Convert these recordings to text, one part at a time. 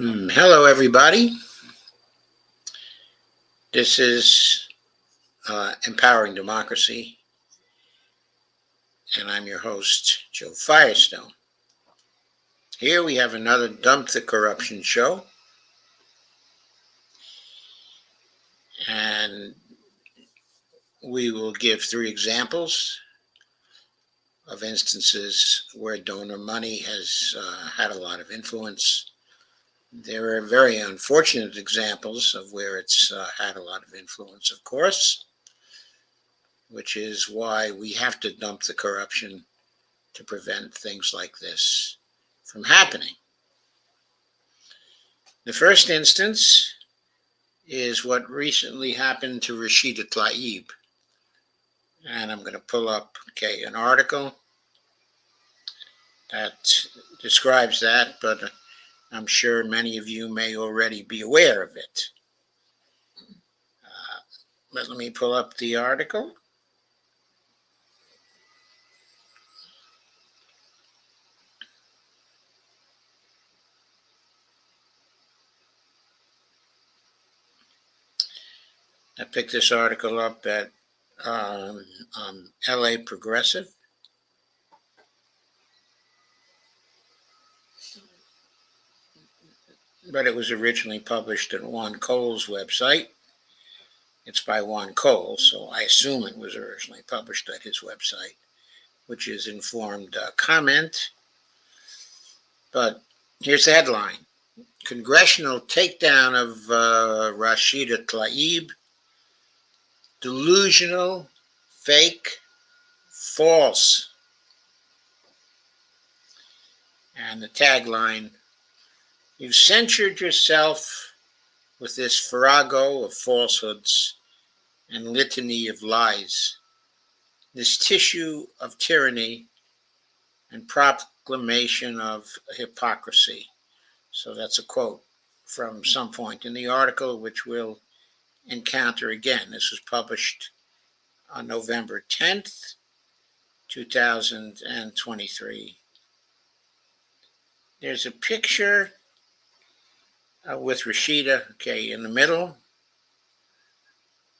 Hello, everybody. This is Empowering Democracy, and I'm your host, Joe Firestone. Here we have another Dump the Corruption show, and we will give 3 examples of instances where donor money has had a lot of influence. There are very unfortunate examples of where it's had a lot of influence, of course, which is why we have to dump the corruption to prevent things like this from happening. The first instance is what recently happened to Rashida Tlaib. And I'm going to pull up an article that describes that, but I'm sure many of you may already be aware of it. But let me pull up the article. I picked this article up at LA Progressive. But it was originally published at Juan Cole's website. It's by Juan Cole, so I assume it was originally published at his website, which is informed comment. But here's the headline. Congressional takedown of Rashida Tlaib. Delusional, fake, false. And the tagline, you've censured yourself with this farrago of falsehoods and litany of lies, this tissue of tyranny and proclamation of hypocrisy. So that's a quote from some point in the article, which we'll encounter again. This was published on November 10th, 2023. There's a picture with Rashida, in the middle.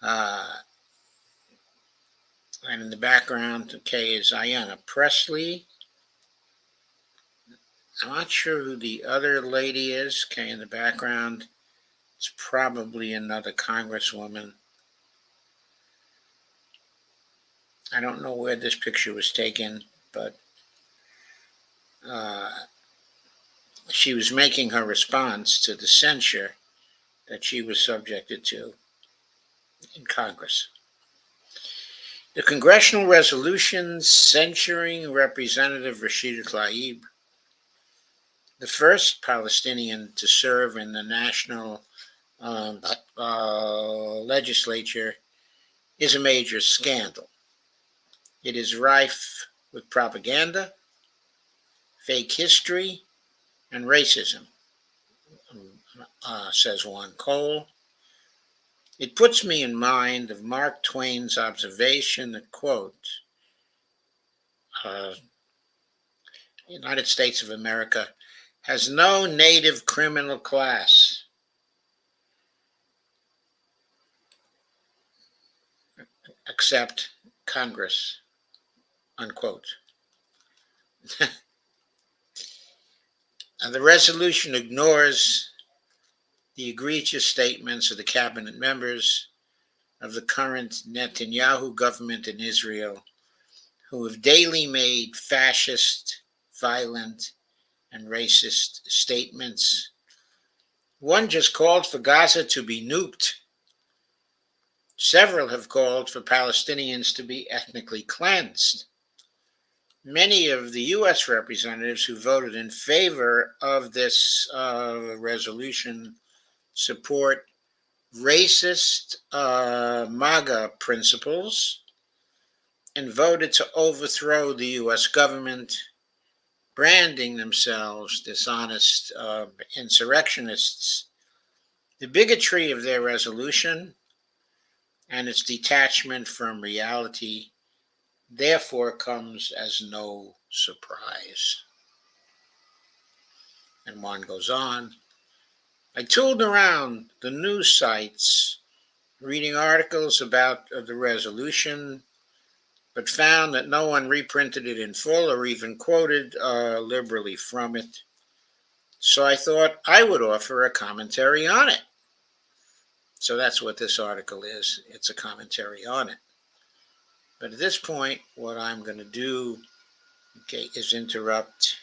And in the background, is Ayanna Pressley. I'm not sure who the other lady is, in the background. It's probably another congresswoman. I don't know where this picture was taken, but she was making her response to the censure that she was subjected to in Congress. The congressional resolution censuring Representative Rashida Tlaib, the first Palestinian to serve in the national legislature, is a major scandal. It is rife with propaganda, fake history, and racism, says Juan Cole. It puts me in mind of Mark Twain's observation that, quote, the United States of America has no native criminal class. Except Congress, unquote. The resolution ignores the egregious statements of the cabinet members of the current Netanyahu government in Israel, who have daily made fascist, violent, and racist statements. One just called for Gaza to be nuked. Several have called for Palestinians to be ethnically cleansed. Many of the U.S. representatives who voted in favor of this resolution support racist MAGA principles and voted to overthrow the U.S. government, branding themselves dishonest insurrectionists. The bigotry of their resolution and its detachment from reality therefore comes as no surprise. And one goes on, I tooled around the news sites, reading articles about the resolution, but found that no one reprinted it in full or even quoted liberally from it. So I thought I would offer a commentary on it. So that's what this article is. It's a commentary on it. But at this point, what I'm going to do, is interrupt.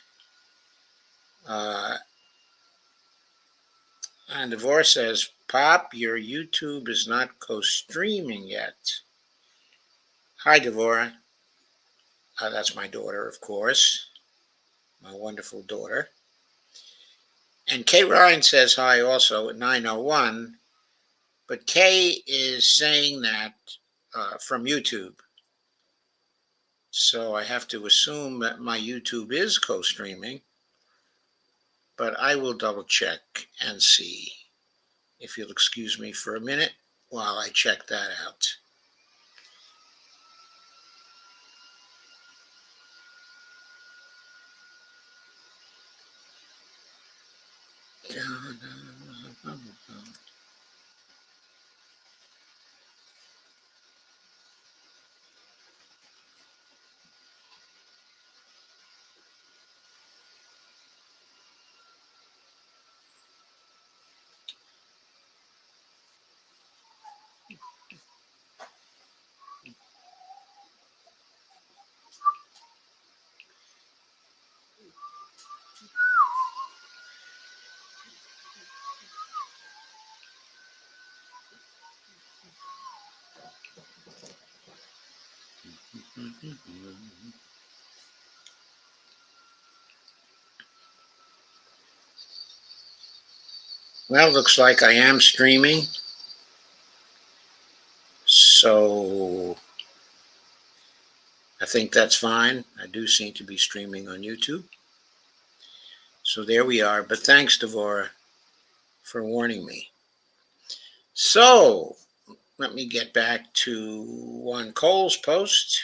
And Devore says, Pop, your YouTube is not co-streaming yet. Hi, Devore. That's my daughter, of course. My wonderful daughter. And Kay Ryan says hi also at 9:01. But Kay is saying that from YouTube. So I have to assume that my YouTube is co-streaming. But I will double check and see. If you'll excuse me for a minute while I check that out. Well, looks like I am streaming. So I think that's fine. I do seem to be streaming on YouTube. So there we are. But thanks, Devora, for warning me. So let me get back to one Cole's post.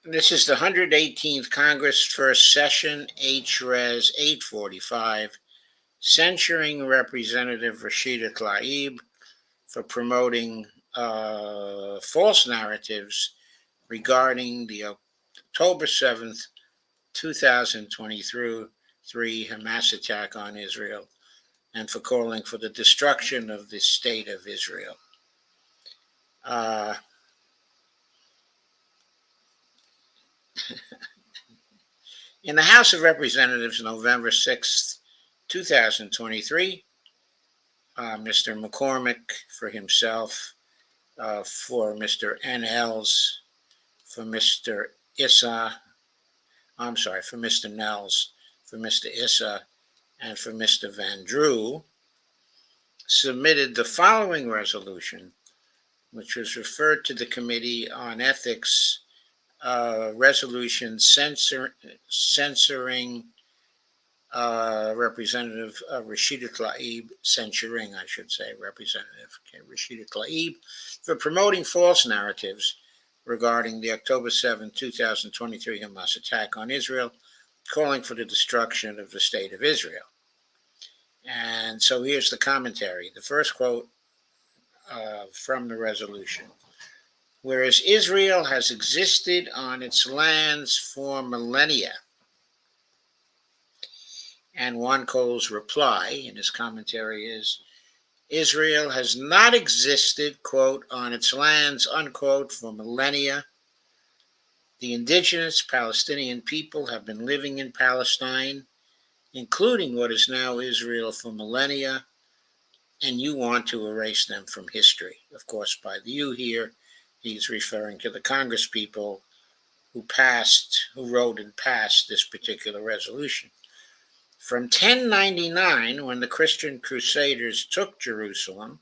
This is the 118th Congress First Session, H-Res 845, censuring Representative Rashida Tlaib for promoting false narratives regarding the October 7th, 2023 Hamas attack on Israel and for calling for the destruction of the state of Israel. In the House of Representatives, November 6th, 2023, Mr. McCormick for himself, for Mr. Nels, for Mr. Issa, for Mr. Nels, for Mr. Issa, and for Mr. Van Drew, submitted the following resolution, which was referred to the Committee on Ethics, resolution censoring Representative Rashida Tlaib, censuring, I should say, Representative Rashida Tlaib, for promoting false narratives regarding the October 7, 2023 Hamas attack on Israel, calling for the destruction of the state of Israel. And so here's the commentary. The first quote from the resolution. Whereas Israel has existed on its lands for millennia, and Juan Cole's reply in his commentary is, Israel has not existed, quote, on its lands, unquote, for millennia. The indigenous Palestinian people have been living in Palestine, including what is now Israel, for millennia, and you want to erase them from history. Of course, by the you here, he's referring to the Congress people who wrote and passed this particular resolution. From 1099, when the Christian Crusaders took Jerusalem,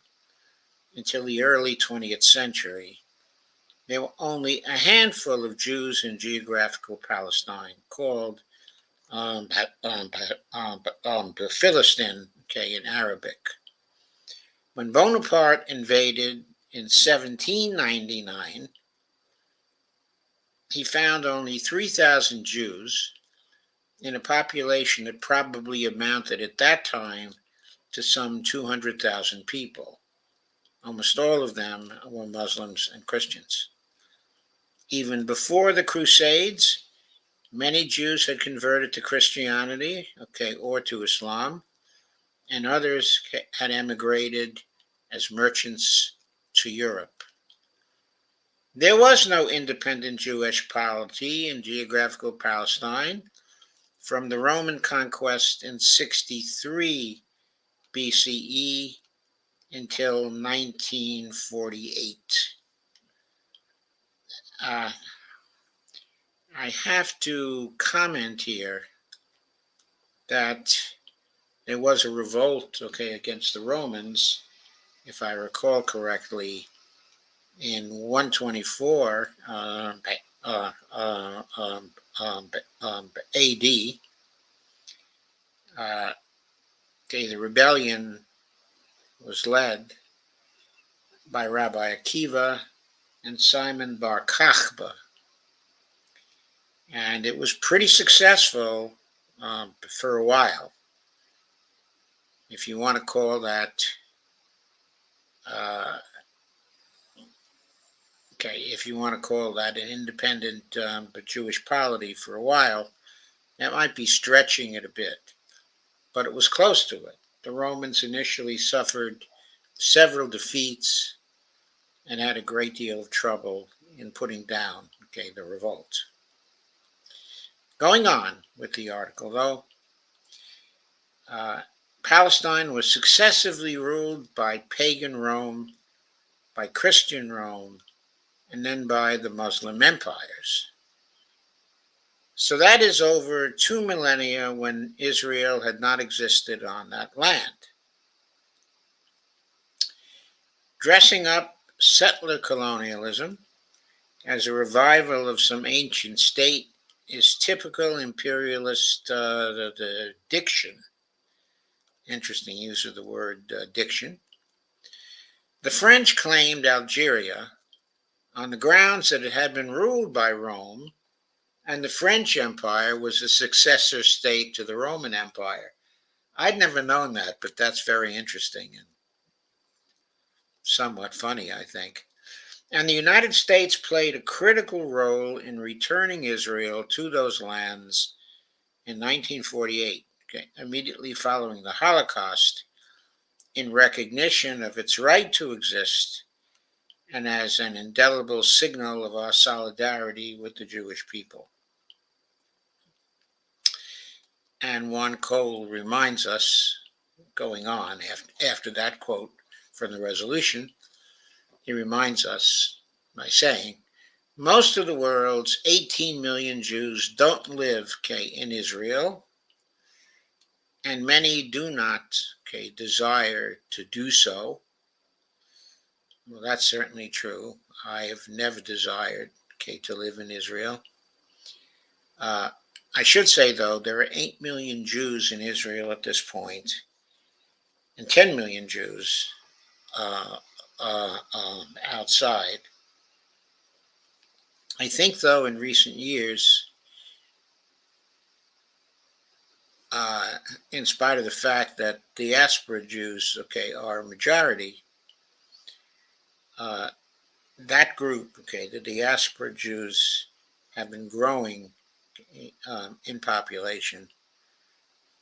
until the early 20th century, there were only a handful of Jews in geographical Palestine, called Philistine, in Arabic. When Bonaparte invaded in 1799, he found only 3,000 Jews, in a population that probably amounted at that time to some 200,000 people. Almost all of them were Muslims and Christians. Even before the Crusades, many Jews had converted to Christianity, or to Islam, and others had emigrated as merchants to Europe. There was no independent Jewish polity in geographical Palestine from the Roman conquest in 63 BCE until 1948. I have to comment here that there was a revolt, against the Romans, if I recall correctly, in 124 AD. The rebellion was led by Rabbi Akiva and Simon Bar Kokhba, and it was pretty successful for a while. If you want to call that, an independent but Jewish polity for a while, that might be stretching it a bit, but it was close to it. The Romans initially suffered several defeats and had a great deal of trouble in putting down, the revolt. Going on with the article, though, Palestine was successively ruled by pagan Rome, by Christian Rome, and then by the Muslim empires. So that is over 2 millennia when Israel had not existed on that land. Dressing up settler colonialism as a revival of some ancient state is typical imperialist diction. Interesting use of the word diction. The French claimed Algeria on the grounds that it had been ruled by Rome, and the French Empire was a successor state to the Roman Empire. I'd never known that, but that's very interesting and somewhat funny, I think. And the United States played a critical role in returning Israel to those lands in 1948, immediately following the Holocaust, in recognition of its right to exist and as an indelible signal of our solidarity with the Jewish people. And Juan Cole reminds us, going on after that quote from the resolution, he reminds us by saying, most of the world's 18 million Jews don't live, in Israel, and many do not, desire to do so. Well, that's certainly true. I have never desired, to live in Israel. I should say, though, there are 8 million Jews in Israel at this point, and 10 million Jews outside. I think, though, in recent years, in spite of the fact that diaspora Jews, are a majority, that group, the diaspora Jews, have been growing in population,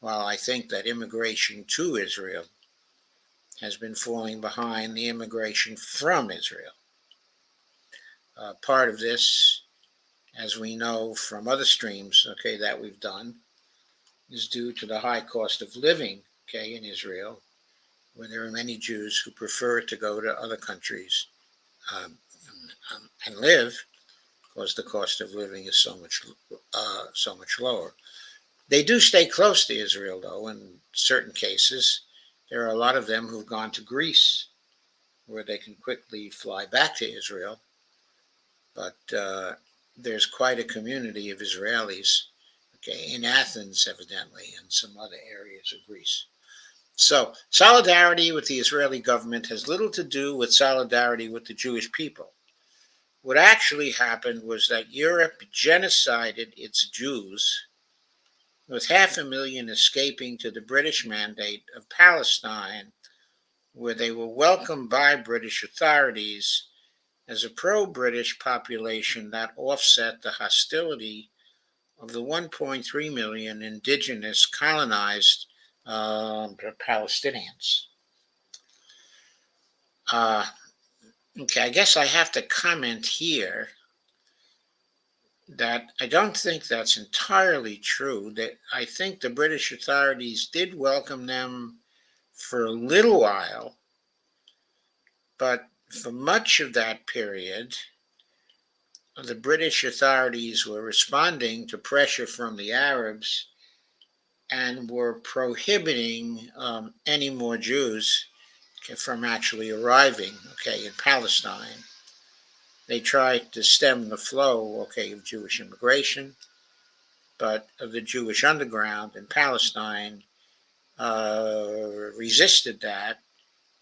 while I think that immigration to Israel has been falling behind the immigration from Israel. Part of this, as we know from other streams, that we've done, is due to the high cost of living, in Israel, where there are many Jews who prefer to go to other countries and live, because the cost of living is so much lower. They do stay close to Israel, though, in certain cases. There are a lot of them who've gone to Greece, where they can quickly fly back to Israel. But there's quite a community of Israelis, in Athens, evidently, and some other areas of Greece. So solidarity with the Israeli government has little to do with solidarity with the Jewish people. What actually happened was that Europe genocided its Jews with 500,000 escaping to the British Mandate of Palestine, where they were welcomed by British authorities as a pro-British population that offset the hostility of the 1.3 million indigenous colonized Palestinians. Okay, I guess I have to comment here that I don't think that's entirely true. That I think the British authorities did welcome them for a little while, but for much of that period, the British authorities were responding to pressure from the Arabs and were prohibiting any more Jews from actually arriving, in Palestine. They tried to stem the flow, of Jewish immigration, but the Jewish underground in Palestine resisted that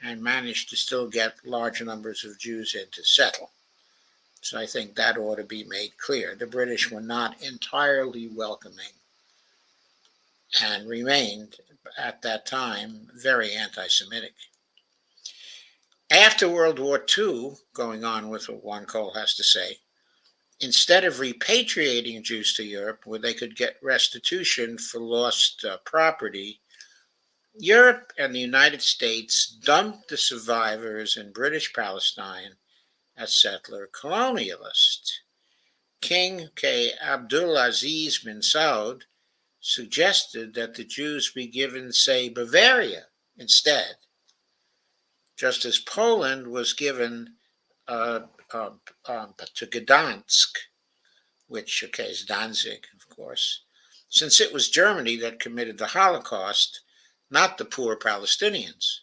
and managed to still get large numbers of Jews in to settle. So I think that ought to be made clear. The British were not entirely welcoming and remained, at that time, very anti-Semitic. After World War II, going on with what Juan Cole has to say, instead of repatriating Jews to Europe where they could get restitution for lost property, Europe and the United States dumped the survivors in British Palestine as settler colonialists. King Abdulaziz bin Saud suggested that the Jews be given, say, Bavaria instead, just as Poland was given to Gdansk, which is Danzig, of course, since it was Germany that committed the Holocaust, not the poor Palestinians.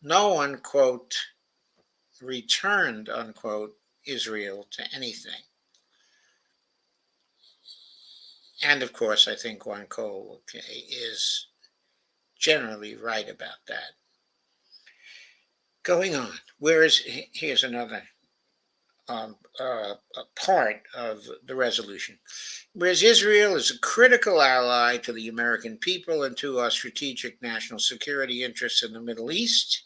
No one, quote, returned, unquote, Israel to anything. And of course, I think Juan Cole is generally right about that. Going on, here's another part of the resolution. Whereas Israel is a critical ally to the American people and to our strategic national security interests in the Middle East,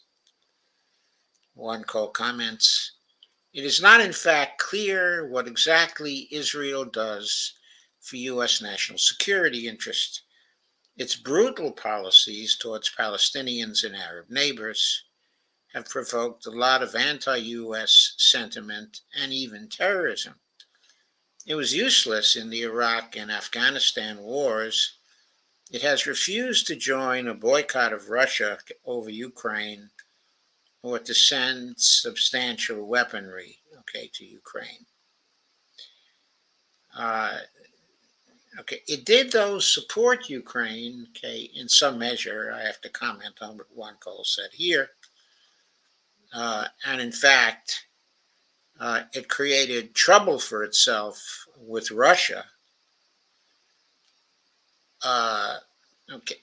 Juan Cole comments, it is not in fact clear what exactly Israel does for U.S. national security interests. Its brutal policies towards Palestinians and Arab neighbors have provoked a lot of anti-U.S. sentiment and even terrorism. It was useless in the Iraq and Afghanistan wars. It has refused to join a boycott of Russia over Ukraine or to send substantial weaponry, to Ukraine. It did, though, support Ukraine, in some measure. I have to comment on what Juan Cole said here. And in fact, it created trouble for itself with Russia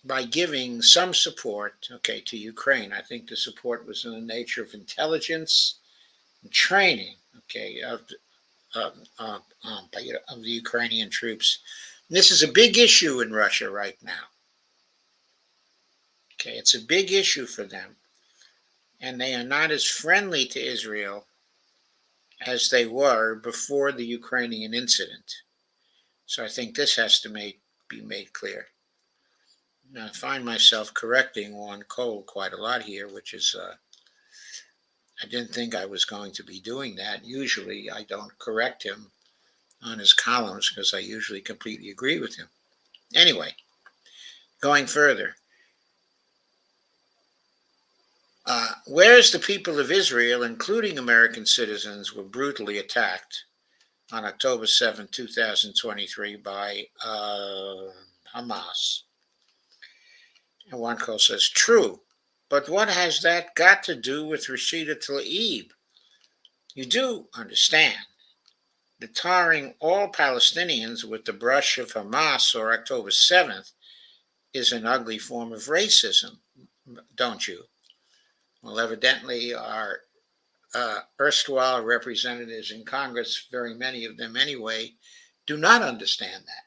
by giving some support, to Ukraine. I think the support was in the nature of intelligence and training, of the Ukrainian troops. And this is a big issue in Russia right now. It's a big issue for them. And they are not as friendly to Israel as they were before the Ukrainian incident. So I think this has to be made clear. Now, I find myself correcting Juan Cole quite a lot here, which is, I didn't think I was going to be doing that. Usually I don't correct him on his columns because I usually completely agree with him. Anyway, going further. Whereas the people of Israel, including American citizens, were brutally attacked on October 7, 2023 by Hamas. And Juan Cole says, true, but what has that got to do with Rashida Tlaib? You do understand that tarring all Palestinians with the brush of Hamas or October 7th is an ugly form of racism, don't you? Well, evidently, our erstwhile representatives in Congress, very many of them anyway, do not understand that.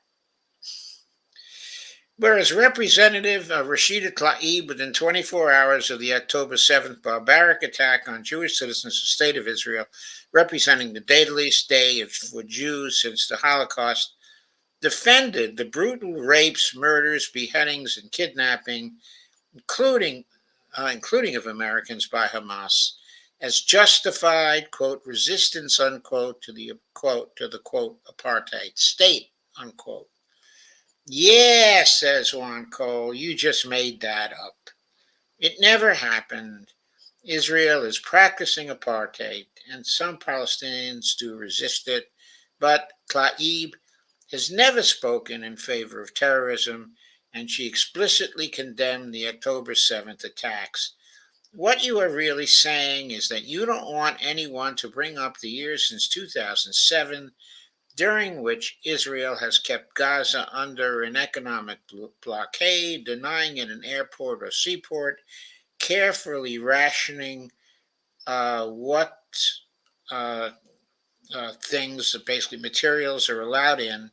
Whereas Representative Rashida Tlaib, within 24 hours of the October 7th barbaric attack on Jewish citizens of the State of Israel, representing the deadliest day for Jews since the Holocaust, defended the brutal rapes, murders, beheadings, and kidnapping, including of Americans by Hamas, as justified, quote, resistance, unquote, to the quote, apartheid state, unquote. Yeah, says Juan Cole, you just made that up. It never happened. Israel is practicing apartheid, and some Palestinians do resist it, but Tlaib has never spoken in favor of terrorism, and she explicitly condemned the October 7th attacks. What you are really saying is that you don't want anyone to bring up the years since 2007, during which Israel has kept Gaza under an economic blockade, denying it an airport or seaport, carefully rationing what uh, things, basically materials, are allowed in,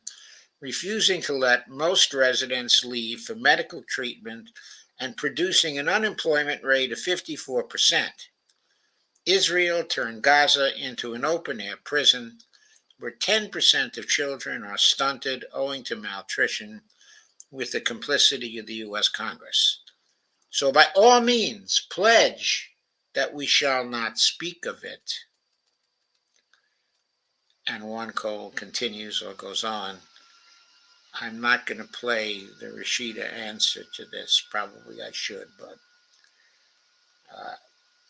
refusing to let most residents leave for medical treatment, and producing an unemployment rate of 54%. Israel turned Gaza into an open-air prison where 10% of children are stunted owing to malnutrition, with the complicity of the U.S. Congress. So, by all means, pledge that we shall not speak of it. And Juan Cole continues or goes on. I'm not going to play the Rashida answer to this. Probably I should, but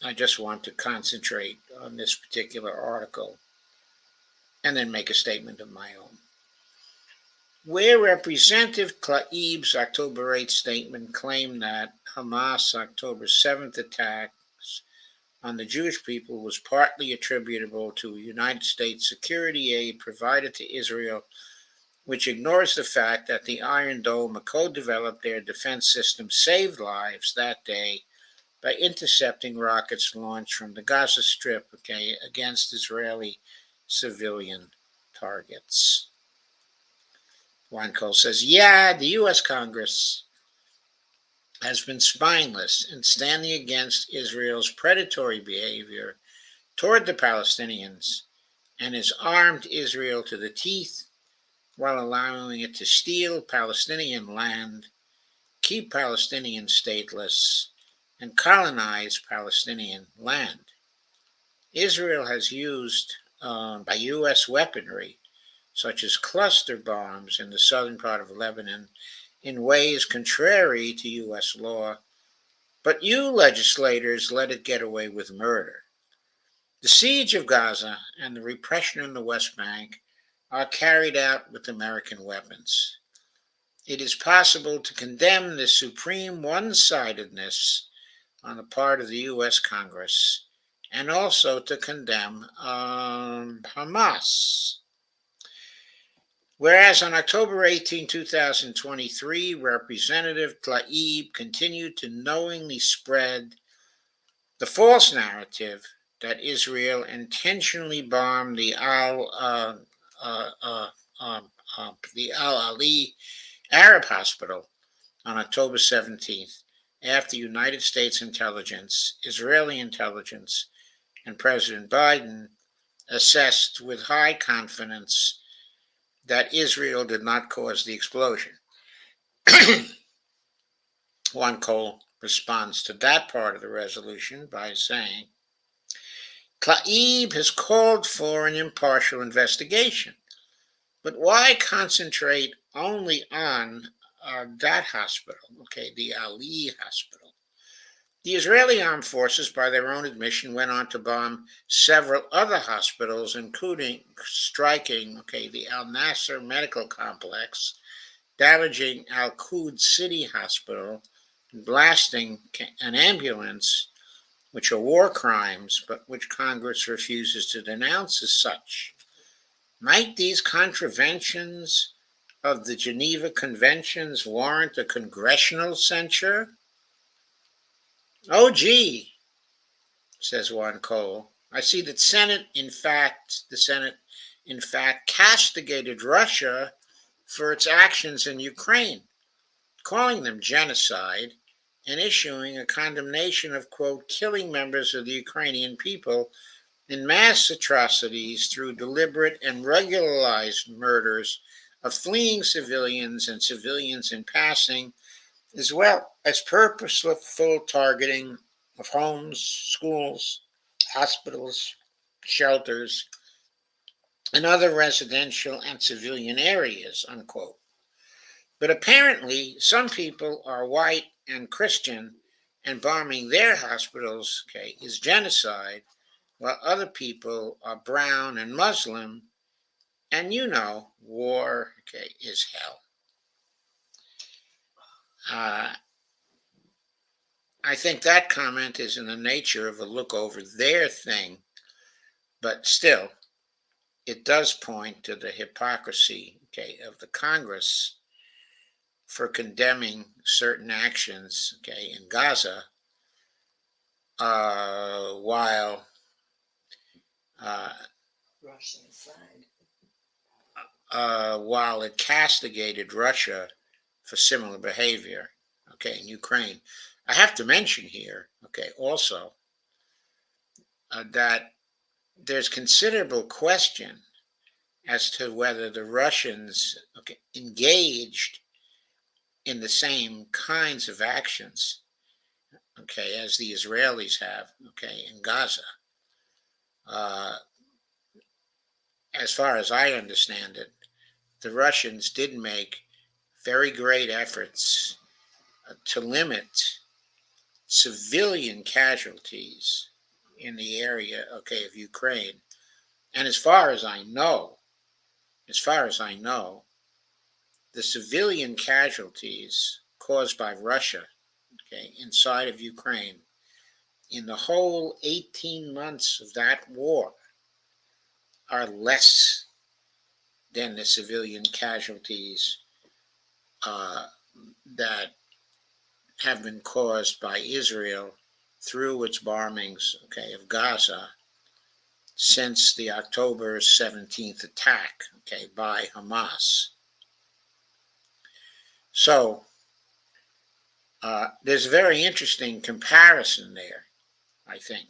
I just want to concentrate on this particular article and then make a statement of my own. Where Representative Tlaib's October 8th statement claimed that Hamas' October 7th attacks on the Jewish people was partly attributable to United States security aid provided to Israel, which ignores the fact that the Iron Dome, a co-developed air defense system, saved lives that day by intercepting rockets launched from the Gaza Strip, against Israeli civilian targets. Juan Cole says, yeah, the U.S. Congress has been spineless in standing against Israel's predatory behavior toward the Palestinians and has armed Israel to the teeth while allowing it to steal Palestinian land, keep Palestinians stateless, and colonize Palestinian land. Israel has used by U.S. weaponry, such as cluster bombs in the southern part of Lebanon, in ways contrary to U.S. law, but you legislators let it get away with murder. The siege of Gaza and the repression in the West Bank are carried out with American weapons. It is possible to condemn this supreme one-sidedness on the part of the U.S. Congress and also to condemn Hamas. Whereas on October 18, 2023, Representative Tlaib continued to knowingly spread the false narrative that Israel intentionally bombed the Al-Ali Arab Hospital on October 17th, after United States intelligence, Israeli intelligence, and President Biden assessed with high confidence that Israel did not cause the explosion. Juan Cole responds to that part of the resolution by saying, Tlaib has called for an impartial investigation, but why concentrate only on that hospital, the Ali hospital? The Israeli armed forces, by their own admission, went on to bomb several other hospitals, including striking, the Al Nasser Medical Complex, damaging Al Quds City Hospital, and blasting an ambulance, which are war crimes, but which Congress refuses to denounce as such. Might these contraventions of the Geneva Conventions warrant a congressional censure? Oh, gee, says Juan Cole. I see that the Senate, in fact, castigated Russia for its actions in Ukraine. calling them genocide and issuing a condemnation of, quote, killing members of the Ukrainian people in mass atrocities through deliberate and regularized murders of fleeing civilians and civilians in passing, as well as purposeful targeting of homes, schools, hospitals, shelters, and other residential and civilian areas, unquote. But apparently, some people are white and Christian, and bombing their hospitals, okay, is genocide, while other people are brown and Muslim, and war, okay, is hell. I think that comment is in the nature of a look over their thing, but still, it does point to the hypocrisy, okay, of the Congress for condemning certain actions, okay, in Gaza, while while it castigated Russia for similar behavior, okay, in Ukraine. I have to mention here, okay, also that there's considerable question as to whether the Russians, okay, engaged in the same kinds of actions, okay, as the Israelis have, okay, in Gaza. As far as I understand it, the Russians did make very great efforts to limit civilian casualties in the area, okay, of Ukraine. And as far as I know, the civilian casualties caused by Russia, okay, inside of Ukraine in the whole 18 months of that war are less than the civilian casualties that have been caused by Israel through its bombings, okay, of Gaza since the October 17th attack, okay, by Hamas. So there's a very interesting comparison there, I think,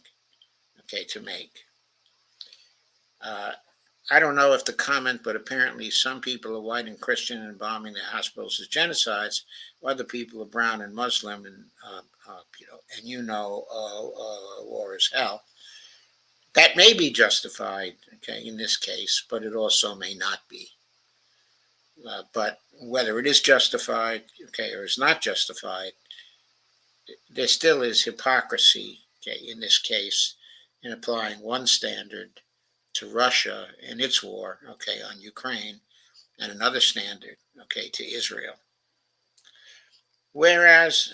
okay, to make. I don't know if the comment, but apparently some people are white and Christian and bombing their hospitals as genocides. Other people are brown and Muslim, and war is hell. That may be justified, okay, in this case, but it also may not be. But whether it is justified, okay, or is not justified, there still is hypocrisy, okay, in this case, in applying one standard to Russia and its war, okay, on Ukraine, and another standard, okay, to Israel. Whereas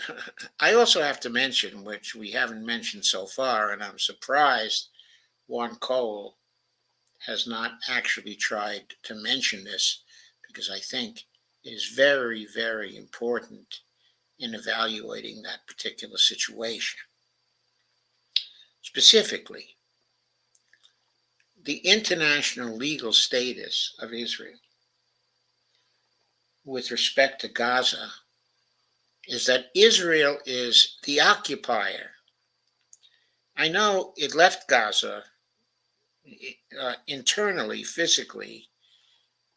I also have to mention, which we haven't mentioned so far, and I'm surprised Juan Cole has not actually tried to mention this, because I think it is very, very important in evaluating that particular situation. Specifically, the international legal status of Israel with respect to Gaza is that Israel is the occupier. I know it left Gaza internally, physically,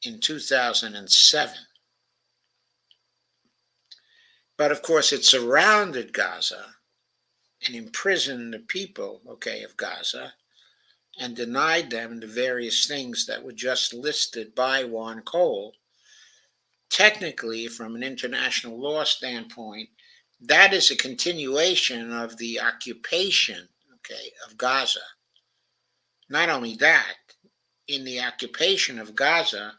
in 2007. But of course, it surrounded Gaza and imprisoned the people, okay, of Gaza, and denied them the various things that were just listed by Juan Cole. Technically, from an international law standpoint, that is a continuation of the occupation, okay, of Gaza. Not only that, in the occupation of Gaza,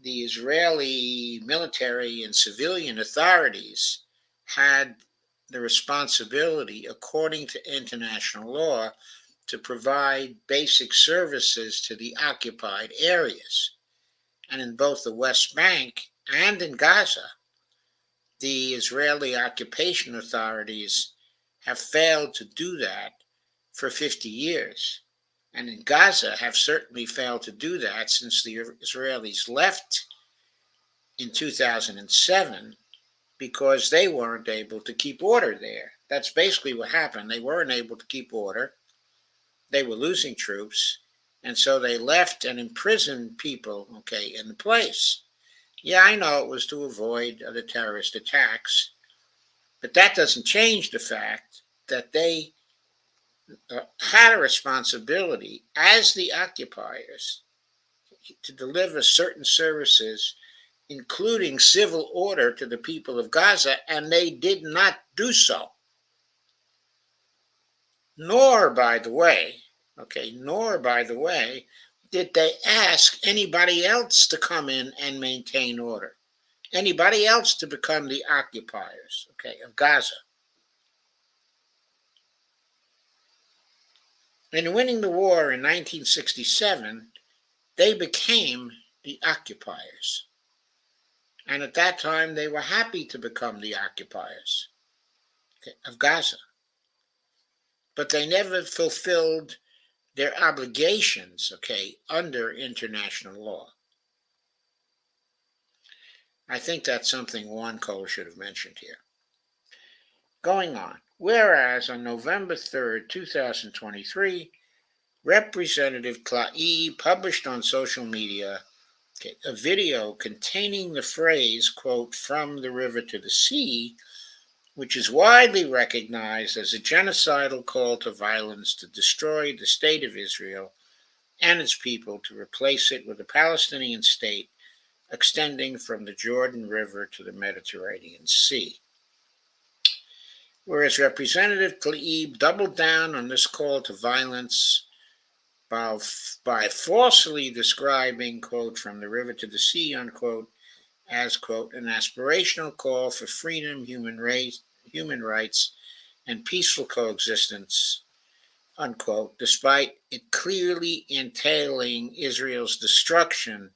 the Israeli military and civilian authorities had the responsibility, according to international law, to provide basic services to the occupied areas. And in both the West Bank and in Gaza, the Israeli occupation authorities have failed to do that for 50 years. And in Gaza have certainly failed to do that since the Israelis left in 2007, because they weren't able to keep order there. That's basically what happened. They weren't able to keep order. They were losing troops, and so they left and imprisoned people, in the place. Yeah, I know it was to avoid the terrorist attacks, but that doesn't change the fact that they had a responsibility as the occupiers to deliver certain services, including civil order to the people of Gaza, and they did not do so. Nor, by the way, did they ask anybody else to come in and maintain order, anybody else to become the occupiers, of Gaza. In winning the war in 1967, they became the occupiers. And at that time, they were happy to become the occupiers, of Gaza. But they never fulfilled their obligations, under international law. I think that's something Juan Cole should have mentioned here. Going on. Whereas on November 3rd, 2023, Representative Tlaib published on social media a video containing the phrase, quote, "from the river to the sea," which is widely recognized as a genocidal call to violence to destroy the state of Israel and its people, to replace it with a Palestinian state extending from the Jordan River to the Mediterranean Sea. Whereas Representative Tlaib doubled down on this call to violence by falsely describing, quote, "from the river to the sea," unquote, as, quote, "an aspirational call for freedom, human rights, and peaceful coexistence," unquote, despite it clearly entailing Israel's destruction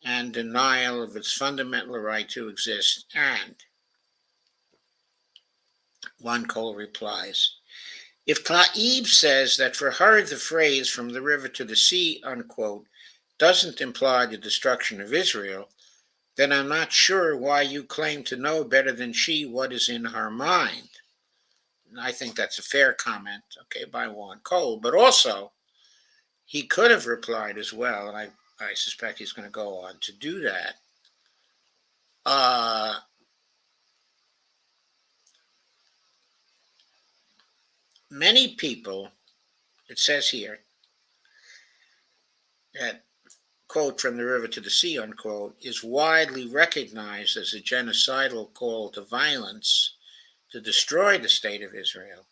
and denial of its fundamental right to exist. And Juan Cole replies, if Tlaib says that for her the phrase "from the river to the sea," unquote, doesn't imply the destruction of Israel, then I'm not sure why you claim to know better than she what is in her mind. And I think that's a fair comment, by Juan Cole. But also, he could have replied as well, and I suspect he's going to go on to do that. Many people, it says here, that, quote, "from the river to the sea," unquote, is widely recognized as a genocidal call to violence to destroy the state of Israel.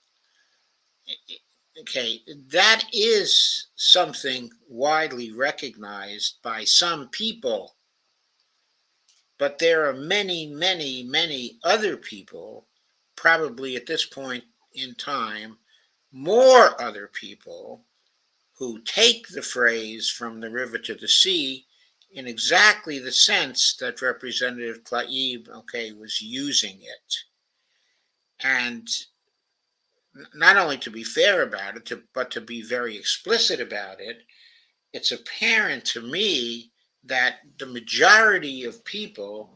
That is something widely recognized by some people. But there are many, many, many other people, probably at this point in time, more other people, who take the phrase "from the river to the sea" in exactly the sense that Representative Tlaib, was using it. And not only to be fair about it, but to be very explicit about it, it's apparent to me that the majority of people,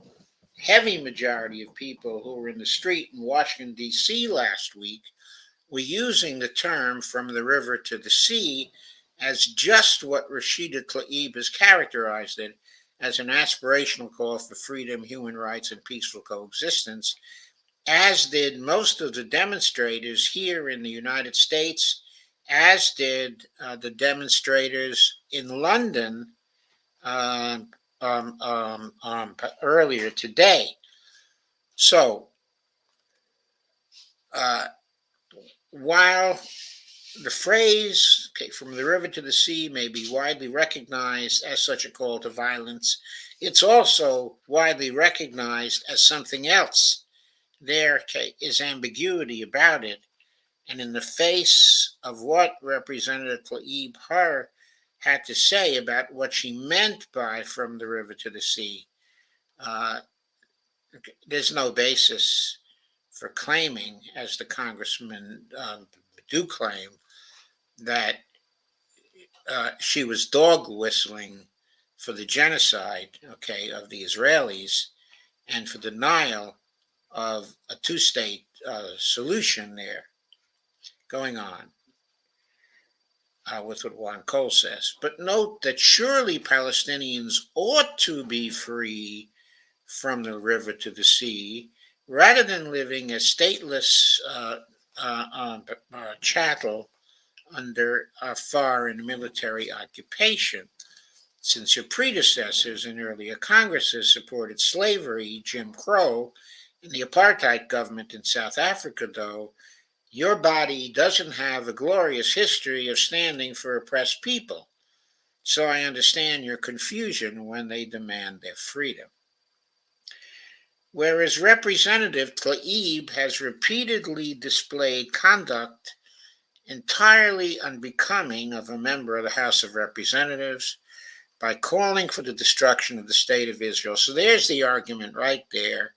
heavy majority of people who were in the street in Washington, D.C. last week, were using the term "from the river to the sea" as just what Rashida Tlaib has characterized it, as an aspirational call for freedom, human rights, and peaceful coexistence, as did most of the demonstrators here in the United States, as did the demonstrators in London earlier today. So, while the phrase, "from the river to the sea," may be widely recognized as such a call to violence, it's also widely recognized as something else. There is ambiguity about it. And in the face of what Representative Tlaib had to say about what she meant by "from the river to the sea," there's no basis for claiming, as the congressmen do claim, that she was dog whistling for the genocide, of the Israelis, and for denial of a two-state solution there going on with what Juan Cole says. But note that surely Palestinians ought to be free from the river to the sea rather than living as stateless chattel under foreign military occupation. Since your predecessors in earlier Congresses supported slavery, Jim Crow, and the apartheid government in South Africa, though, your body doesn't have a glorious history of standing for oppressed people. So I understand your confusion when they demand their freedom. Whereas Representative Tlaib has repeatedly displayed conduct entirely unbecoming of a member of the House of Representatives by calling for the destruction of the state of Israel. So there's the argument right there.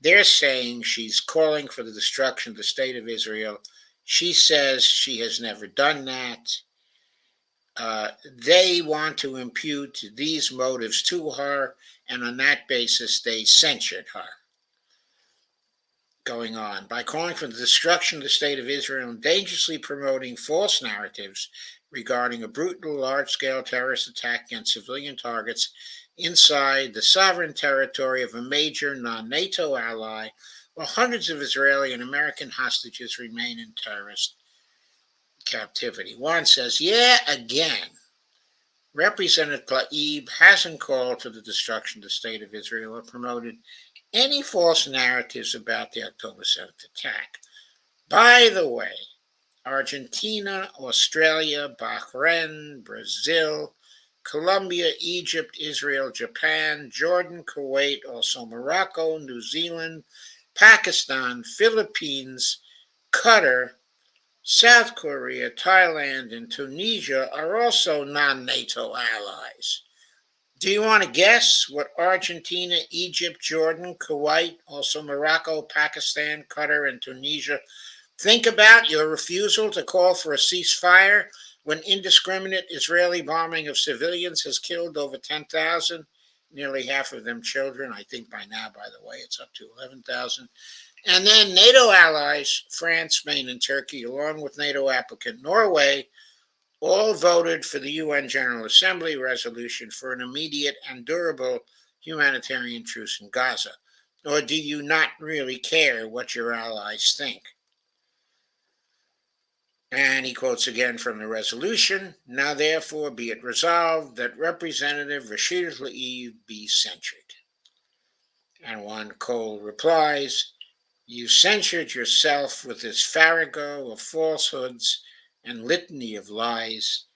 They're saying she's calling for the destruction of the state of Israel. She says she has never done that. They want to impute these motives to her, and on that basis, they censured her. Going on, by calling for the destruction of the state of Israel and dangerously promoting false narratives regarding a brutal, large-scale terrorist attack against civilian targets inside the sovereign territory of a major non-NATO ally, while hundreds of Israeli and American hostages remain in terrorist captivity. Juan says, yeah, again, Representative Tlaib hasn't called for the destruction of the state of Israel or promoted any false narratives about the October 7th attack. By the way, Argentina, Australia, Bahrain, Brazil, Colombia, Egypt, Israel, Japan, Jordan, Kuwait, also Morocco, New Zealand, Pakistan, Philippines, Qatar, South Korea, Thailand, and Tunisia are also non-NATO allies. Do you want to guess what Argentina, Egypt, Jordan, Kuwait, also Morocco, Pakistan, Qatar, and Tunisia think about your refusal to call for a ceasefire when indiscriminate Israeli bombing of civilians has killed over 10,000, nearly half of them children? I think by now, by the way, it's up to 11,000. And then NATO allies, France, Spain, and Turkey, along with NATO applicant Norway, all voted for the UN General Assembly resolution for an immediate and durable humanitarian truce in Gaza. Or do you not really care what your allies think? And he quotes again from the resolution, now therefore be it resolved that Representative Rashida Tlaib be censured. And Juan Cole replies, you censured yourself with this farrago of falsehoods and litany of lies,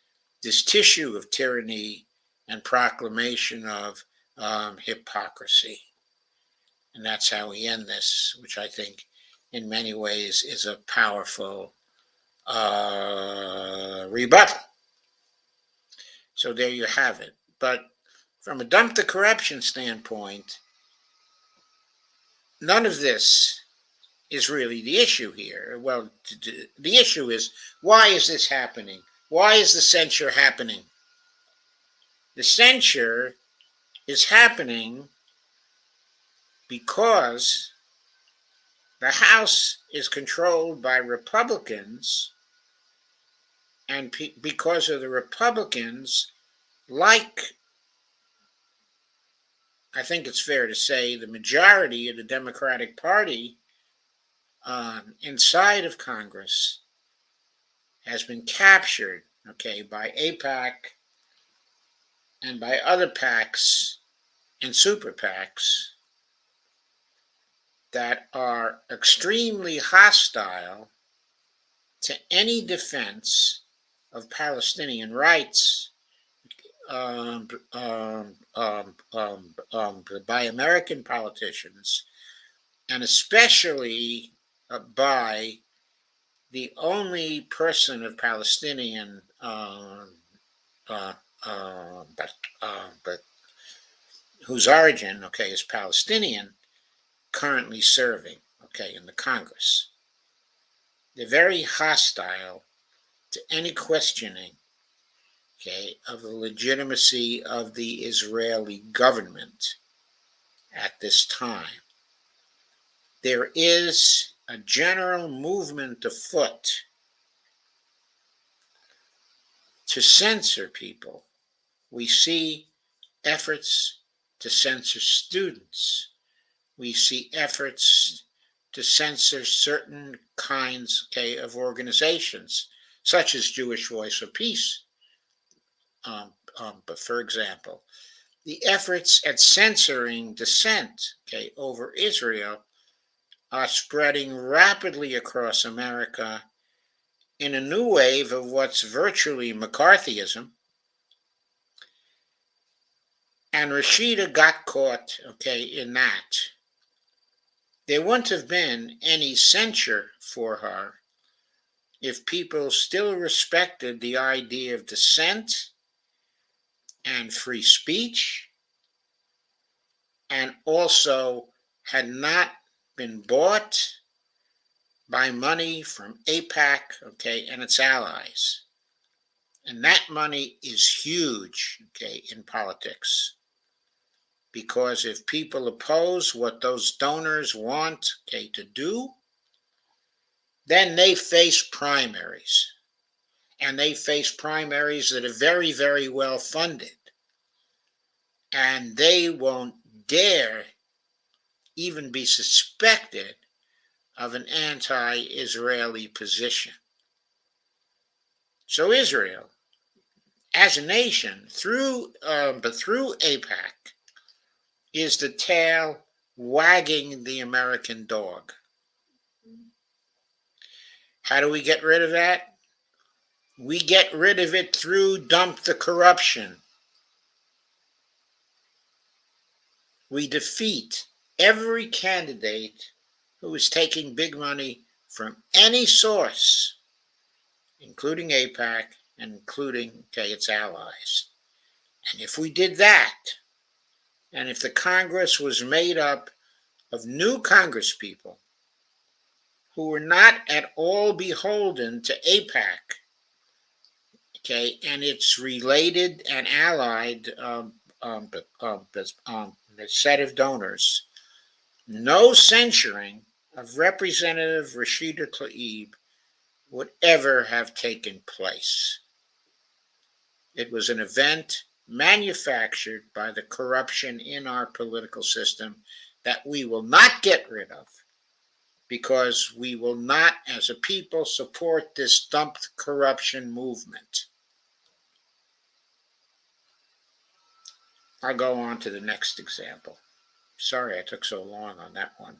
this tissue of tyranny and proclamation of hypocrisy. And that's how we end this, which I think in many ways is a powerful rebuttal. So there you have it. But from a dump the corruption standpoint, none of this is really the issue here. Well, the issue is, why is this happening? Why is the censure happening? The censure is happening because the House is controlled by Republicans, and because of the Republicans, like I think it's fair to say the majority of the Democratic Party inside of Congress has been captured, by AIPAC and by other PACs and super PACs that are extremely hostile to any defense of Palestinian rights by American politicians, and especially by the only person of Palestinian but whose origin is Palestinian, currently serving in the Congress. They're very hostile to any questioning of the legitimacy of the Israeli government at this time. there is a general movement afoot to censor people. We see efforts to censor students. We see efforts to censor certain kinds, of organizations, such as Jewish Voice for Peace. But for example, the efforts at censoring dissent, over Israel are spreading rapidly across America in a new wave of what's virtually McCarthyism. And Rashida got caught, in that. There wouldn't have been any censure for her if people still respected the idea of dissent and free speech, and also had not been bought by money from AIPAC, and its allies. And that money is huge, in politics. Because if people oppose what those donors want, to do, then they face primaries. And they face primaries that are very, very well funded. And they won't dare even be suspected of an anti-Israeli position. So Israel, as a nation, through AIPAC, is the tail wagging the American dog. How do we get rid of that? We get rid of it through dump the corruption. We defeat every candidate who is taking big money from any source, including AIPAC and including, its allies. And if we did that, and if the Congress was made up of new Congresspeople who were not at all beholden to AIPAC, and its related and allied set of donors, no censuring of Representative Rashida Tlaib would ever have taken place. It was an event manufactured by the corruption in our political system that we will not get rid of, because we will not, as a people, support this dump corruption movement. I'll go on to the next example. Sorry I took so long on that one.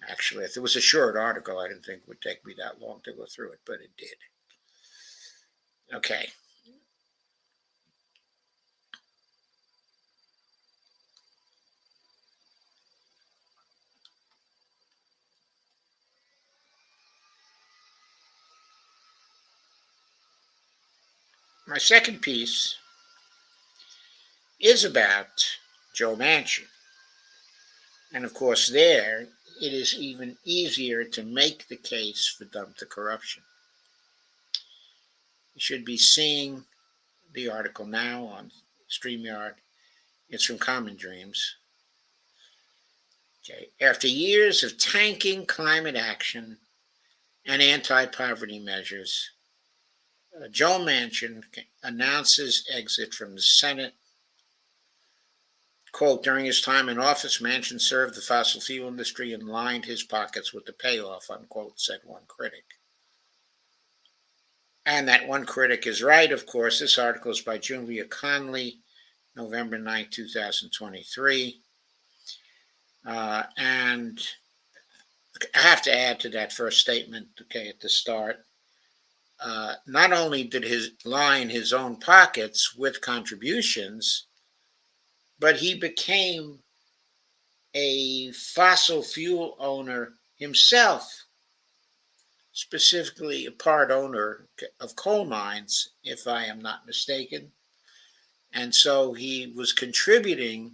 Actually, if it was a short article, I didn't think it would take me that long to go through it, but it did. Okay. My second piece is about Joe Manchin. And of course, there it is even easier to make the case for dump the corruption. You should be seeing the article now on StreamYard. It's from Common Dreams. After years of tanking climate action and anti-poverty measures, Joe Manchin announces exit from the Senate. Quote, during his time in office, Manchin served the fossil fuel industry and lined his pockets with the payoff, unquote, said one critic. And that one critic is right, of course. This article is by Julia Conley, November 9, 2023. And I have to add to that first statement, at the start. Not only did he line his own pockets with contributions, but he became a fossil fuel owner himself, specifically a part owner of coal mines, if I am not mistaken. And so he was contributing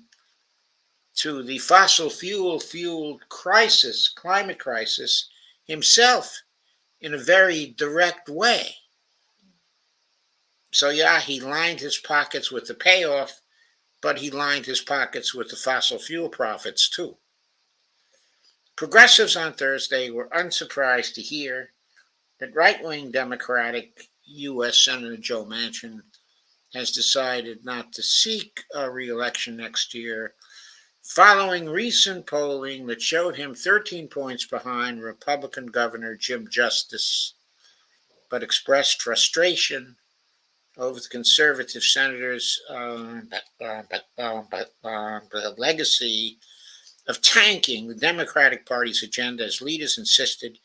to the fossil fueled crisis, climate crisis, himself in a very direct way. So yeah, he lined his pockets with the payoff, but he lined his pockets with the fossil fuel profits too. Progressives on Thursday were unsurprised to hear that right-wing Democratic U.S. Senator Joe Manchin has decided not to seek a re-election next year, following recent polling that showed him 13 points behind Republican Governor Jim Justice, but expressed frustration over the conservative senator's legacy of tanking the Democratic Party's agenda as leaders insisted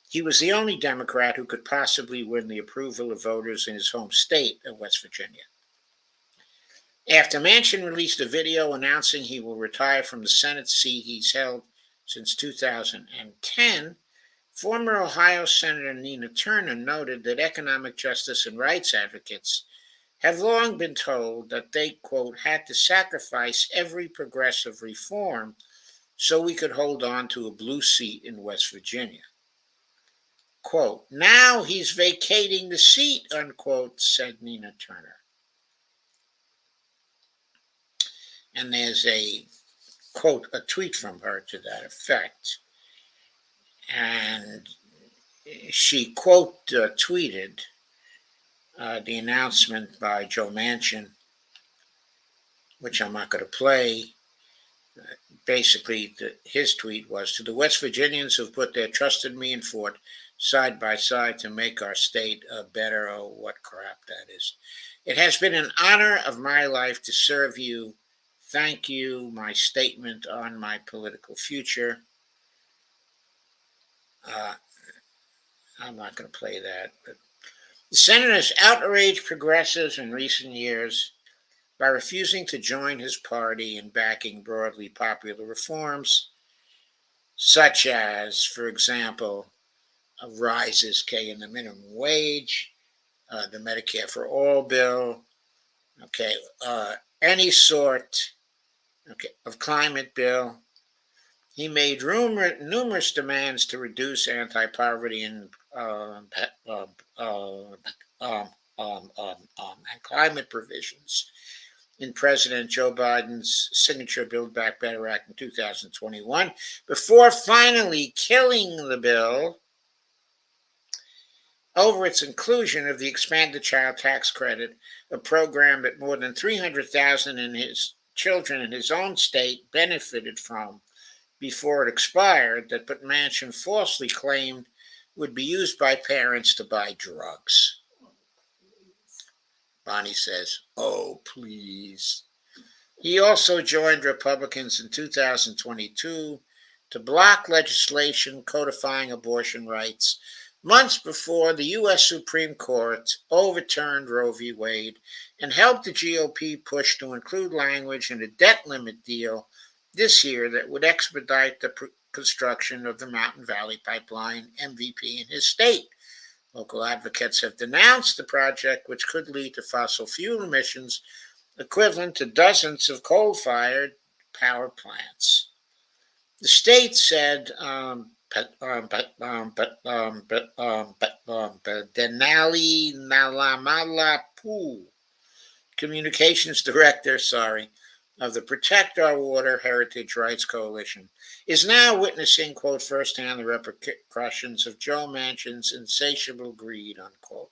he was the only Democrat who could possibly win the approval of voters in his home state of West Virginia. After Manchin released a video announcing he will retire from the Senate seat he's held since 2010, former Ohio Senator Nina Turner noted that economic justice and rights advocates have long been told that they, quote, had to sacrifice every progressive reform so we could hold on to a blue seat in West Virginia. Quote, now he's vacating the seat, unquote, said Nina Turner. And there's a, quote, a tweet from her to that effect. And she, quote, tweeted the announcement by Joe Manchin, which I'm not going to play. Basically, his tweet was, to the West Virginians who've put their trust in me and fought side by side to make our state better. Oh, what crap that is. It has been an honor of my life to serve you. Thank you. My statement on my political future. I'm not going to play that. But the senator has outraged progressives in recent years by refusing to join his party in backing broadly popular reforms, such as, for example, rises in the minimum wage, the Medicare for All bill, any sort, of climate bill. He made numerous demands to reduce anti-poverty and climate provisions in President Joe Biden's signature Build Back Better Act in 2021, before finally killing the bill over its inclusion of the expanded child tax credit, a program that more than 300,000 in his children in his own state benefited from before it expired, that but Manchin falsely claimed would be used by parents to buy drugs. Bonnie says, oh, please. He also joined Republicans in 2022 to block legislation codifying abortion rights months before the U.S. Supreme Court overturned Roe v. Wade and helped the GOP push to include language in a debt limit deal this year that would expedite the construction of the Mountain Valley Pipeline MVP in his state. Local advocates have denounced the project, which could lead to fossil fuel emissions equivalent to dozens of coal-fired power plants. The state said Denali Nalamalapu, communications director, of the Protect Our Water Heritage Rights Coalition, is now witnessing, quote, firsthand the repercussions of Joe Manchin's insatiable greed, unquote.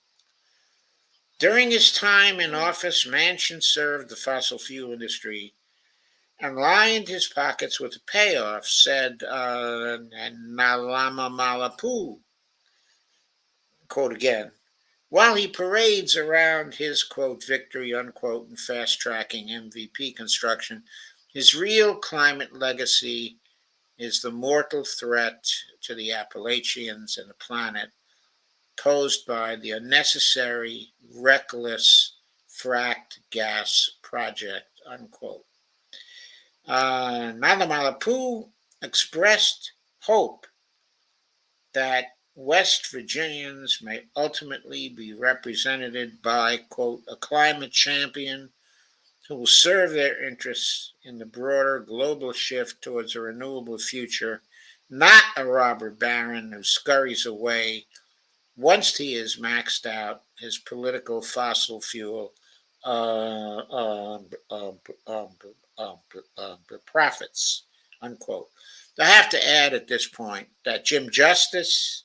During his time in office, Manchin served the fossil fuel industry and lined his pockets with a payoff, said Nalama Malapu. Quote again, while he parades around his, quote, victory, unquote, in fast-tracking MVP construction, his real climate legacy is the mortal threat to the Appalachians and the planet posed by the unnecessary, reckless, fracked gas project, unquote. Nalamalapu expressed hope that West Virginians may ultimately be represented by, quote, a climate champion who will serve their interests in the broader global shift towards a renewable future, not a robber baron who scurries away once he has maxed out his political fossil fuel profits, unquote. I have to add at this point that Jim Justice,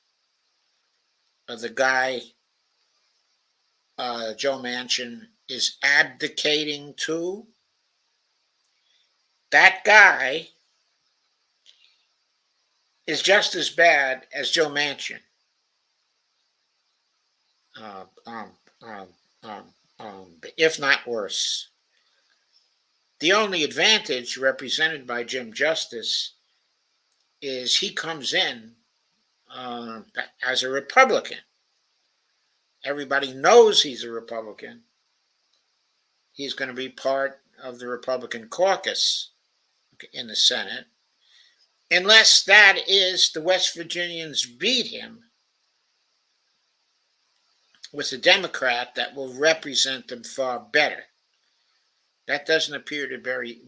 the guy, Joe Manchin, is abdicating too. That guy is just as bad as Joe Manchin, uh, um, um, if not worse. The only advantage represented by Jim Justice is he comes in as a Republican. Everybody knows he's a Republican. He's going to be part of the Republican caucus in the Senate, unless that is the West Virginians beat him with a Democrat that will represent them far better. That doesn't appear to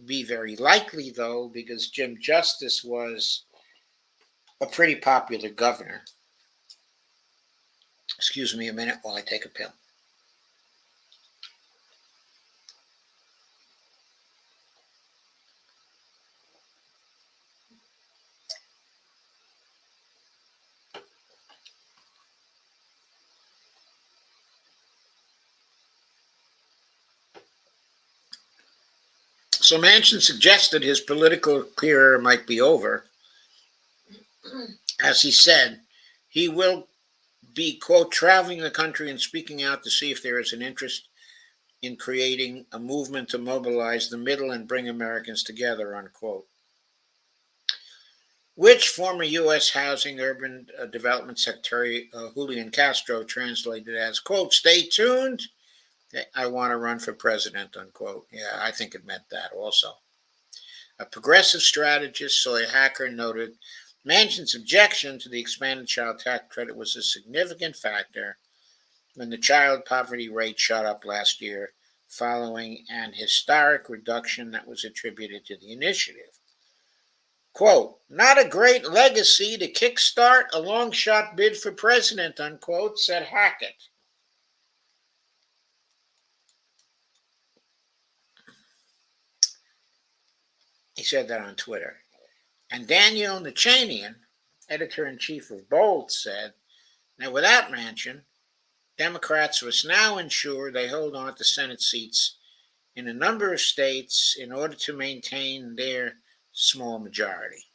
be very likely, though, because Jim Justice was a pretty popular governor. Excuse me a minute while I take a pill. So Manchin suggested his political career might be over. As he said, he will be, quote, traveling the country and speaking out to see if there is an interest in creating a movement to mobilize the middle and bring Americans together, unquote. Which former U.S. Housing Urban Development Secretary Julian Castro translated as, quote, stay tuned, I want to run for president, unquote. Yeah, I think it meant that also. A progressive strategist, Soy Hacker, noted Manchin's objection to the expanded child tax credit was a significant factor when the child poverty rate shot up last year, following an historic reduction that was attributed to the initiative. Quote, not a great legacy to kickstart a long shot bid for president, unquote, said Hackett. He said that on Twitter. And Daniel Nachanian, editor-in-chief of Bold, said that without Manchin, Democrats must now ensure they hold on to Senate seats in a number of states in order to maintain their small majority.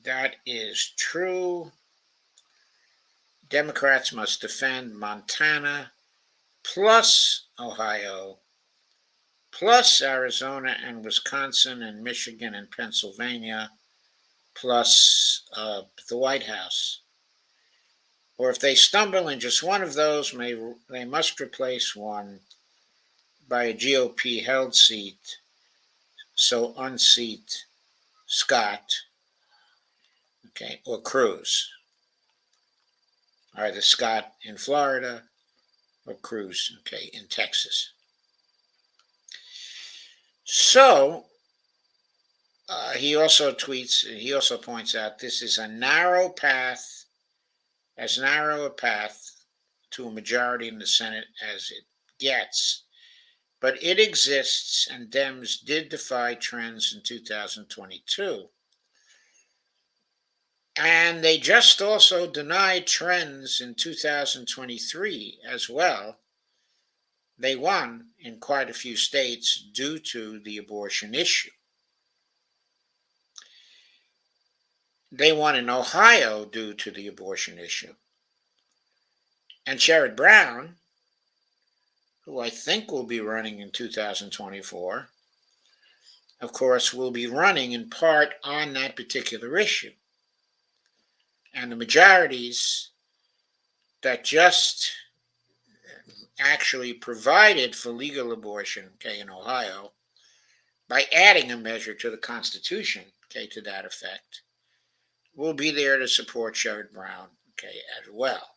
That is true. Democrats must defend Montana, plus Ohio, plus Arizona and Wisconsin and Michigan and Pennsylvania, plus the White House. Or if they stumble in just one of those, they must replace one by a GOP held seat, so unseat Scott, okay, or Cruz. Either Scott in Florida or Cruz, okay, in Texas. So he also points out this is as narrow a path to a majority in the Senate as it gets. But it exists, and Dems did defy trends in 2022. And they just also denied trends in 2023 as well. They won in quite a few states due to the abortion issue. They won in Ohio due to the abortion issue. And Sherrod Brown, who I think will be running in 2024, of course, will be running in part on that particular issue. And the majorities that just actually provided for legal abortion, okay, in Ohio, by adding a measure to the Constitution, okay, to that effect, will be there to support Sherrod Brown, okay, as well.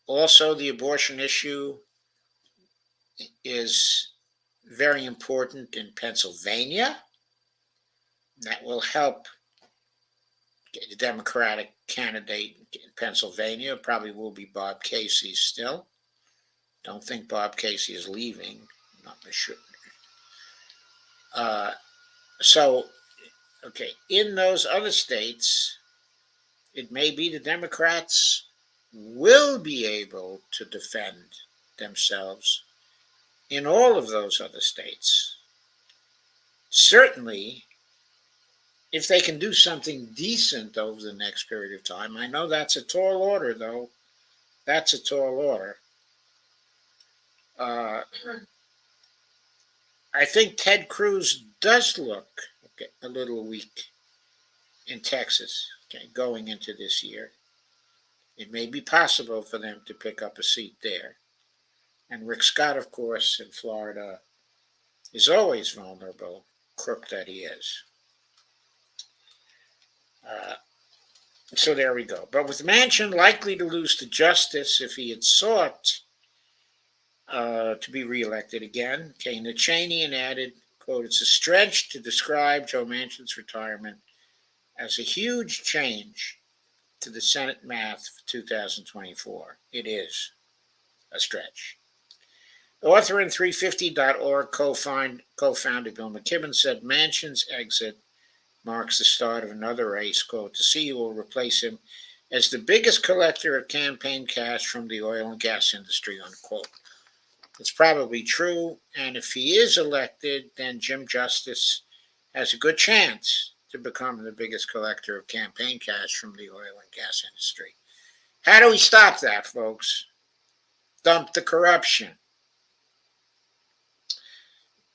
Also, the abortion issue is very important in Pennsylvania. That will help the Democratic candidate in Pennsylvania. Probably will be Bob Casey still. Don't think Bob Casey is leaving. Not sure. Uh, so, okay, in those other states, it may be the Democrats will be able to defend themselves in all of those other states. Certainly, if they can do something decent over the next period of time. I know that's a tall order, though. That's a tall order. Uh, I think Ted Cruz does look a little weak in Texas, going into this year. It may be possible for them to pick up a seat there. And Rick Scott, of course, in Florida, is always vulnerable, crook that he is. Uh, so there we go. But with Manchin likely to lose to justice if he had sought to be reelected again, came to Cheney and added, quote, "It's a stretch to describe Joe Manchin's retirement as a huge change to the Senate math for 2024. It is a stretch." Author and 350.org co-founder Bill McKibben said Manchin's exit marks the start of another race, quote, to see who will replace him as the biggest collector of campaign cash from the oil and gas industry, unquote. It's probably true, and if he is elected, then Jim Justice has a good chance to become the biggest collector of campaign cash from the oil and gas industry. How do we stop that, folks? Dump the corruption.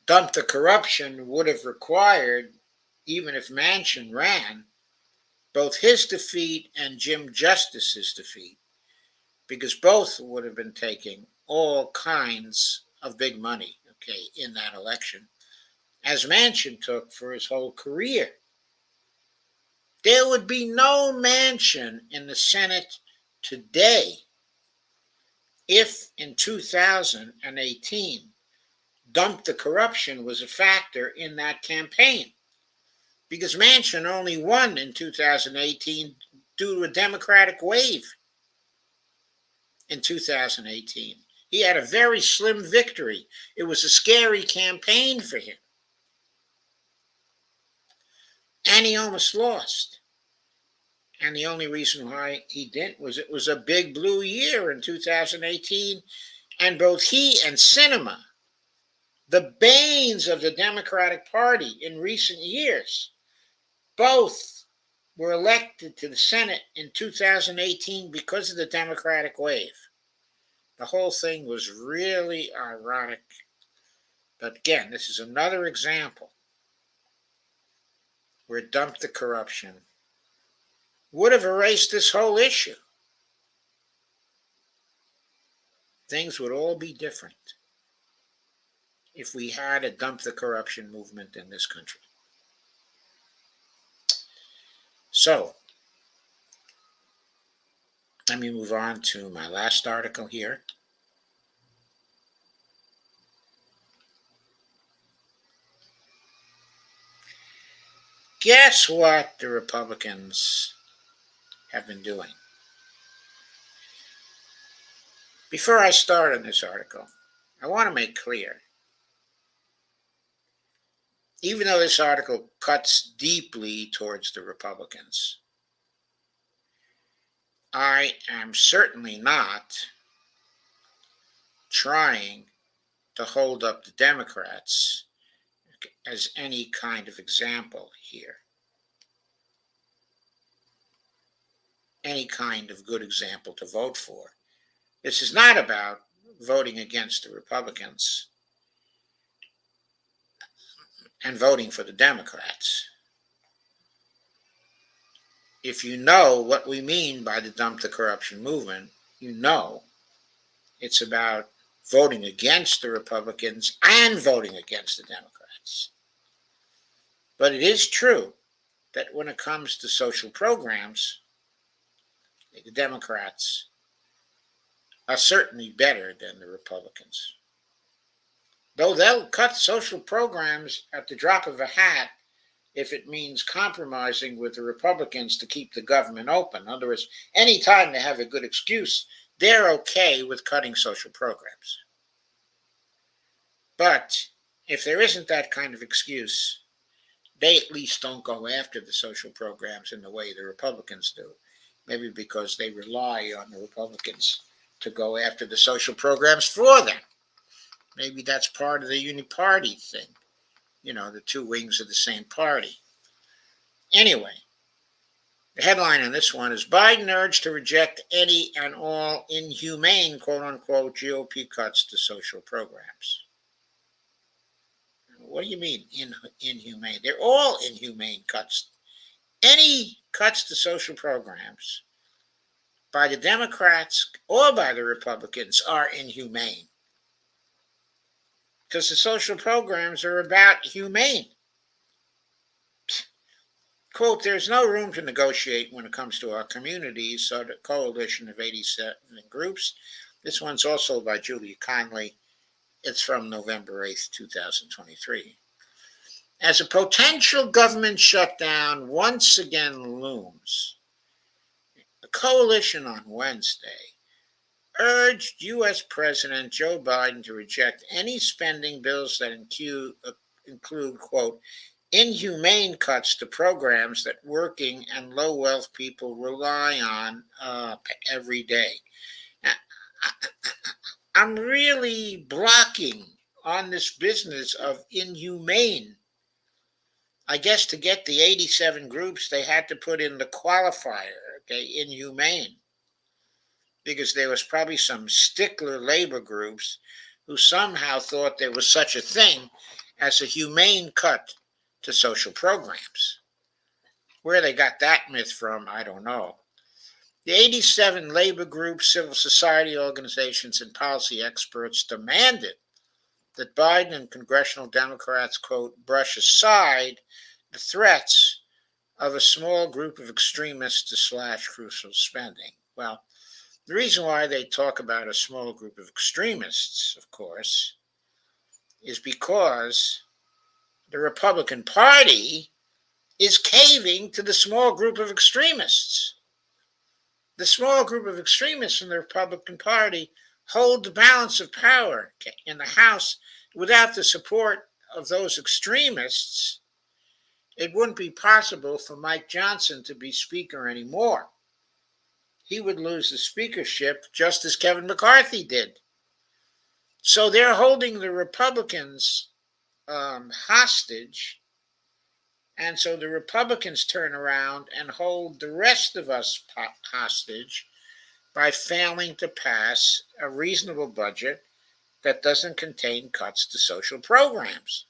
Dump the corruption would have required, even if Manchin ran, both his defeat and Jim Justice's defeat, because both would have been taking all kinds of big money, in that election, as Manchin took for his whole career. There would be no Manchin in the Senate today if in 2018 dump the corruption was a factor in that campaign. Because Manchin only won in 2018 due to a Democratic wave in 2018. He had a very slim victory. It was a scary campaign for him. And he almost lost. And the only reason why he didn't was it was a big blue year in 2018. And both he and Sinema, the banes of the Democratic Party in recent years, both were elected to the Senate in 2018 because of the Democratic wave. The whole thing was really ironic. But again, this is another example where dump the corruption would have erased this whole issue. Things would all be different if we had a dump the corruption movement in this country. So, let me move on to my last article here. Guess what the Republicans have been doing? Before I start on this article, I want to make clear, even though this article cuts deeply towards the Republicans, I am certainly not trying to hold up the Democrats as any kind of example here. Any kind of good example to vote for. This is not about voting against the Republicans and voting for the Democrats. If you know what we mean by the dump the corruption movement, you know it's about voting against the Republicans and voting against the Democrats. But it is true that when it comes to social programs, the Democrats are certainly better than the Republicans. Though they'll cut social programs at the drop of a hat if it means compromising with the Republicans to keep the government open. In other words, any time they have a good excuse, they're okay with cutting social programs. But if there isn't that kind of excuse, they at least don't go after the social programs in the way the Republicans do. Maybe because they rely on the Republicans to go after the social programs for them. Maybe that's part of the uniparty thing. The two wings of the same party. Anyway, the headline on this one is Biden urged to reject any and all inhumane, quote unquote, GOP cuts to social programs. What do you mean inhumane? They're all inhumane cuts. Any cuts to social programs by the Democrats or by the Republicans are inhumane. Because the social programs are about humane. Quote, there's no room to negotiate when it comes to our communities, so the coalition of 87 groups. This one's also by Julia Conley. It's from November 8th, 2023. As a potential government shutdown once again looms, the coalition on Wednesday urged U.S. President Joe Biden to reject any spending bills that include, quote, inhumane cuts to programs that working and low-wealth people rely on every day. Now, I'm really blocking on this business of inhumane. I guess to get the 87 groups, they had to put in the qualifier, okay, inhumane, because there was probably some stickler labor groups who somehow thought there was such a thing as a humane cut to social programs. Where they got that myth from, I don't know. The 87 labor groups, civil society organizations, and policy experts demanded that Biden and congressional Democrats, quote, brush aside the threats of a small group of extremists to slash crucial spending. Well, the reason why they talk about a small group of extremists, of course, is because the Republican Party is caving to the small group of extremists. The small group of extremists in the Republican Party hold the balance of power in the House. Without the support of those extremists, it wouldn't be possible for Mike Johnson to be Speaker anymore. He would lose the speakership just as Kevin McCarthy did. So they're holding the Republicans hostage. And so the Republicans turn around and hold the rest of us hostage by failing to pass a reasonable budget that doesn't contain cuts to social programs.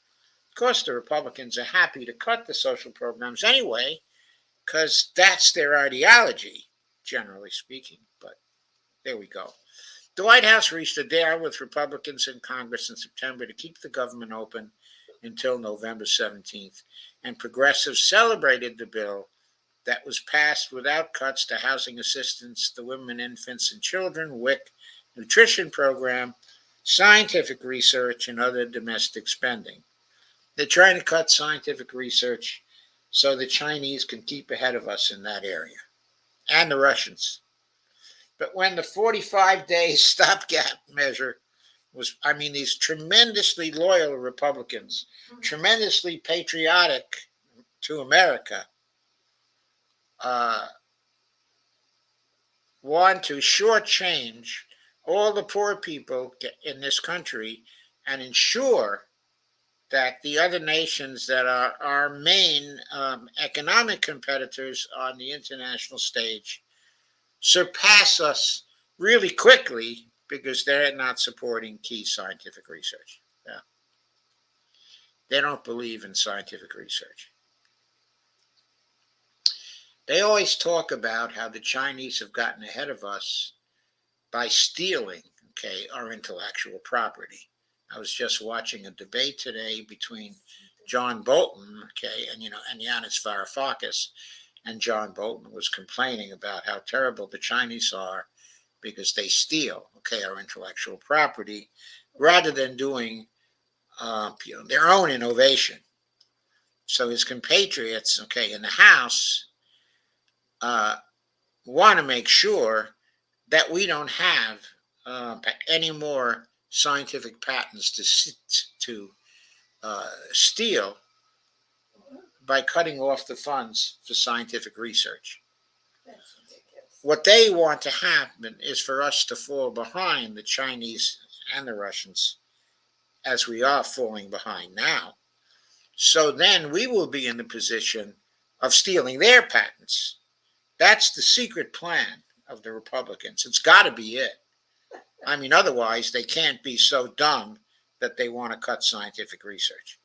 Of course, the Republicans are happy to cut the social programs anyway, because that's their ideology, generally speaking. But there we go. The White House reached a deal with Republicans in Congress in September to keep the government open until November 17th, and progressives celebrated the bill that was passed without cuts to housing assistance, the Women, Infants, and Children, WIC, nutrition program, scientific research, and other domestic spending. They're trying to cut scientific research so the Chinese can keep ahead of us in that area, and the Russians. But when the 45-day stopgap measure these tremendously loyal Republicans, tremendously patriotic to America, want to shortchange all the poor people in this country and ensure that the other nations that are our main economic competitors on the international stage surpass us really quickly because they're not supporting key scientific research. Yeah. They don't believe in scientific research. They always talk about how the Chinese have gotten ahead of us by stealing, our intellectual property. I was just watching a debate today between John Bolton, and Yanis Varoufakis, and John Bolton was complaining about how terrible the Chinese are because they steal, our intellectual property, rather than doing, their own innovation. So his compatriots, in the House, want to make sure that we don't have any more scientific patents to steal by cutting off the funds for scientific research. What they want to happen is for us to fall behind the Chinese and the Russians, as we are falling behind now. So then we will be in the position of stealing their patents. That's the secret plan of the Republicans. It's got to be it. I mean, otherwise, they can't be so dumb that they want to cut scientific research.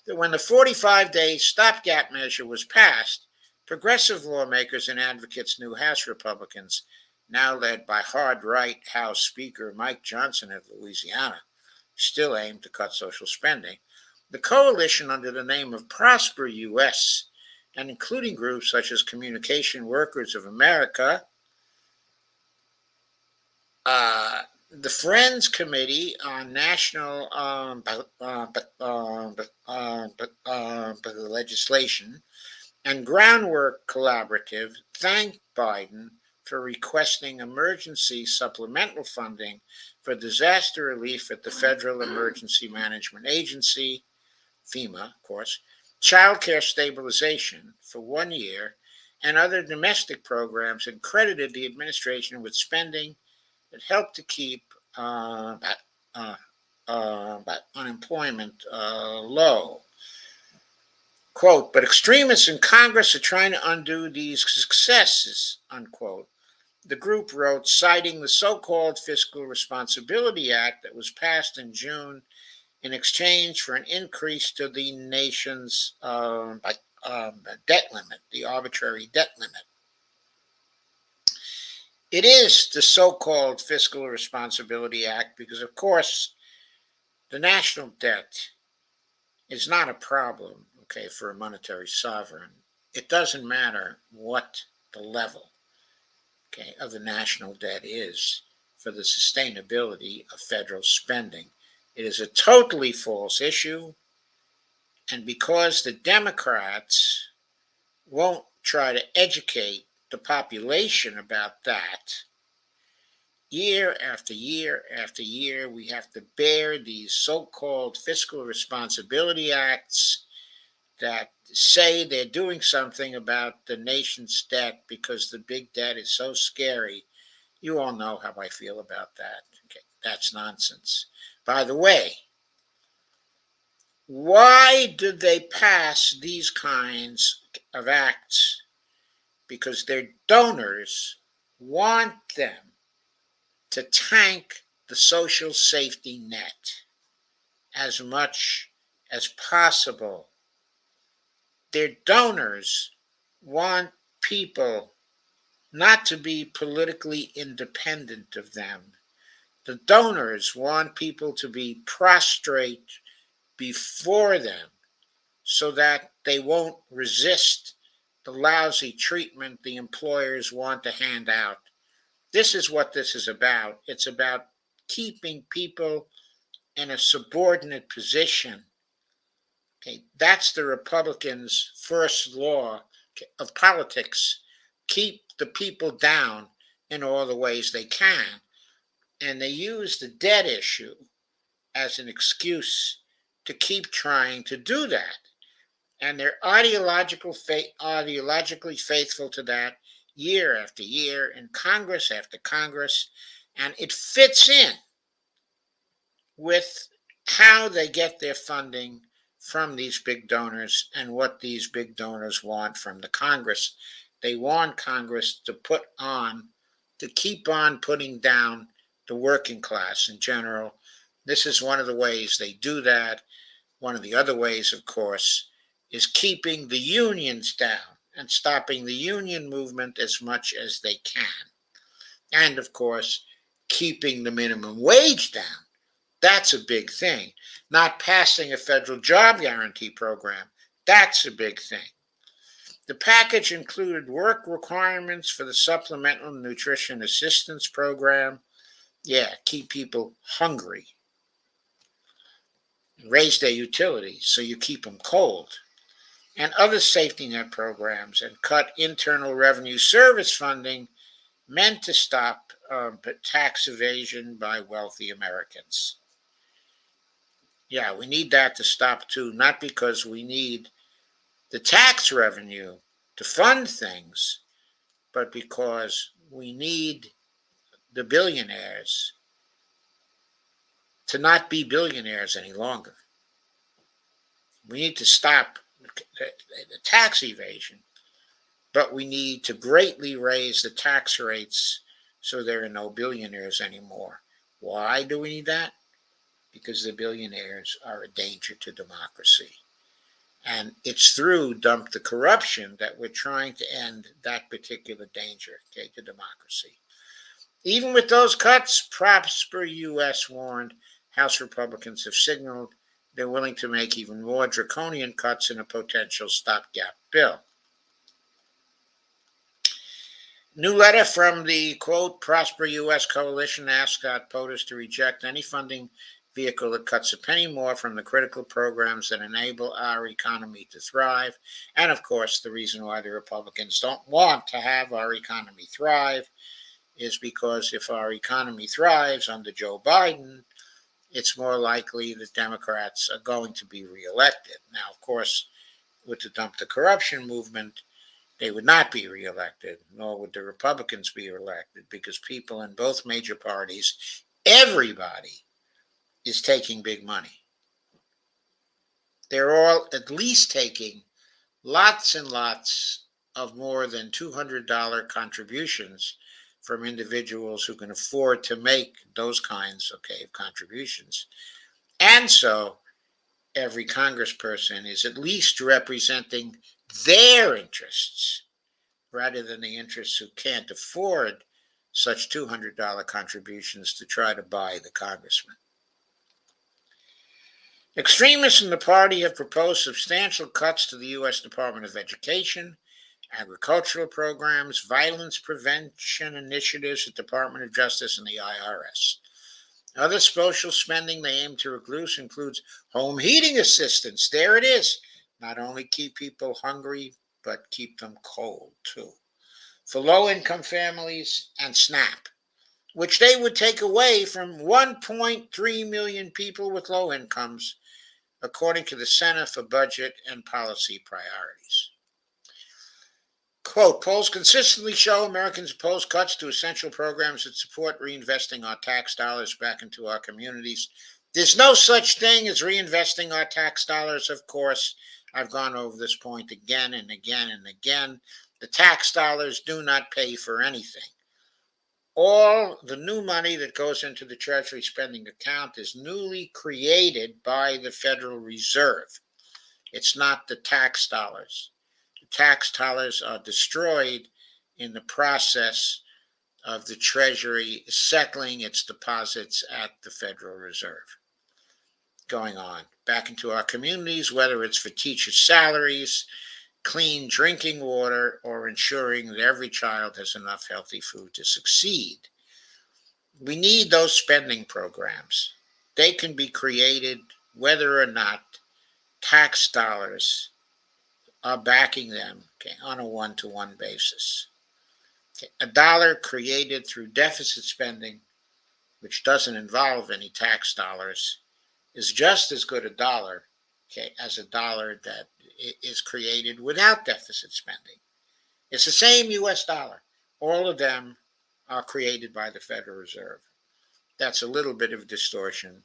When the 45-day stopgap measure was passed, progressive lawmakers and advocates knew House Republicans, now led by hard-right House Speaker Mike Johnson of Louisiana, still aimed to cut social spending. The coalition under the name of Prosper U.S., and including groups such as Communication Workers of America, the Friends Committee on National Legislation, and Groundwork Collaborative thanked Biden for requesting emergency supplemental funding for disaster relief at the Federal Emergency Management Agency, FEMA, of course, child care stabilization for 1 year, and other domestic programs, and credited the administration with spending that helped to keep unemployment low. Quote, but extremists in Congress are trying to undo these successes, unquote. The group wrote, citing the so-called Fiscal Responsibility Act that was passed in June in exchange for an increase to the nation's debt limit, the arbitrary debt limit. It is the so-called Fiscal Responsibility Act because, of course, the national debt is not a problem, okay, for a monetary sovereign. It doesn't matter what the level, okay, of the national debt is for the sustainability of federal spending. It is a totally false issue, and because the Democrats won't try to educate the population about that, year after year after year, we have to bear these so-called fiscal responsibility acts that say they're doing something about the nation's debt because the big debt is so scary. You all know how I feel about that. Okay, that's nonsense. By the way, why did they pass these kinds of acts? Because their donors want them to tank the social safety net as much as possible. Their donors want people not to be politically independent of them. The donors want people to be prostrate before them so that they won't resist the lousy treatment the employers want to hand out. This is what this is about. It's about keeping people in a subordinate position. Okay, that's the Republicans' first law of politics. Keep the people down in all the ways they can. And they use the debt issue as an excuse to keep trying to do that. And they're ideologically faithful to that year after year in Congress after Congress. And it fits in with how they get their funding from these big donors and what these big donors want from the Congress. They want Congress to keep on putting down the working class in general. This is one of the ways they do that. One of the other ways, of course, is keeping the unions down and stopping the union movement as much as they can. And, of course, keeping the minimum wage down. That's a big thing. Not passing a federal job guarantee program. That's a big thing. The package included work requirements for the Supplemental Nutrition Assistance Program. Yeah, keep people hungry. Raise their utilities so you keep them cold. And other safety net programs, and cut Internal Revenue Service funding meant to stop tax evasion by wealthy Americans. Yeah, we need that to stop too, not because we need the tax revenue to fund things, but because we need the billionaires to not be billionaires any longer. We need to stop the tax evasion, but we need to greatly raise the tax rates so there are no billionaires anymore. Why do we need that? Because the billionaires are a danger to democracy. And it's through dump the corruption that we're trying to end that particular danger, okay, to democracy. Even with those cuts, Prosper U.S. warned House Republicans have signaled they're willing to make even more draconian cuts in a potential stopgap bill. New letter from the, quote, Prosper U.S. coalition asked Scott POTUS to reject any funding vehicle that cuts a penny more from the critical programs that enable our economy to thrive. And of course, the reason why the Republicans don't want to have our economy thrive is because if our economy thrives under Joe Biden, it's more likely that Democrats are going to be reelected. Now, of course, with the dump the corruption movement, they would not be reelected, nor would the Republicans be elected, because people in both major parties, everybody is taking big money. They're all at least taking lots and lots of more than $200 contributions from individuals who can afford to make those kinds, okay, of contributions. And so every congressperson is at least representing their interests rather than the interests who can't afford such $200 contributions to try to buy the congressman. Extremists in the party have proposed substantial cuts to the U.S. Department of Education, agricultural programs, violence prevention initiatives at the Department of Justice and the IRS. Other social spending they aim to reduce includes home heating assistance. There it is. Not only keep people hungry, but keep them cold too. For low-income families, and SNAP, which they would take away from 1.3 million people with low incomes, according to the Center for Budget and Policy Priorities. Quote, polls consistently show Americans oppose cuts to essential programs that support reinvesting our tax dollars back into our communities. There's no such thing as reinvesting our tax dollars, of course. I've gone over this point again and again and again. The tax dollars do not pay for anything. All the new money that goes into the Treasury spending account is newly created by the Federal Reserve. It's not the tax dollars. The tax dollars are destroyed in the process of the Treasury settling its deposits at the Federal Reserve. Going on back into our communities, whether it's for teachers' salaries, clean drinking water, or ensuring that every child has enough healthy food to succeed. We need those spending programs. They can be created whether or not tax dollars are backing them, okay, on a one-to-one basis. Okay, a dollar created through deficit spending, which doesn't involve any tax dollars, is just as good a dollar, okay, as a dollar that is created without deficit spending. It's the same U.S. dollar. All of them are created by the Federal Reserve. That's a little bit of distortion.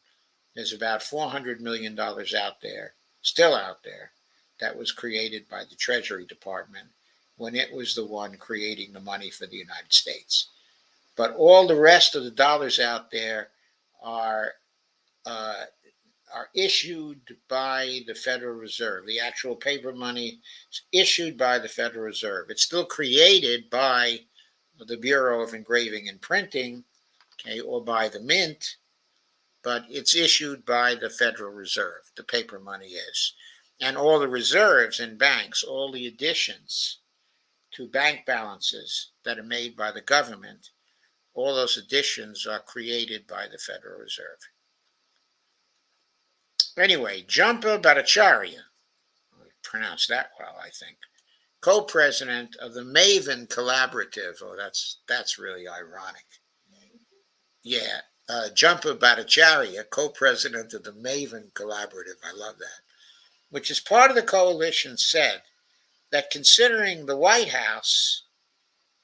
There's about $400 million out there, still out there, that was created by the Treasury Department when it was the one creating the money for the United States. But all the rest of the dollars out there are issued by the Federal Reserve. The actual paper money is issued by the Federal Reserve. It's still created by the Bureau of Engraving and Printing, okay, or by the Mint, but it's issued by the Federal Reserve. The paper money is. And all the reserves in banks, all the additions to bank balances that are made by the government, all those additions are created by the Federal Reserve. Anyway, Jhumpa Bhattacharya, I pronounced that well, I think, co-president of the Maven Collaborative. Oh, that's really ironic. Yeah, Jumper Bhattacharya, co-president of the Maven Collaborative, I love that, which is part of the coalition, said that considering the White House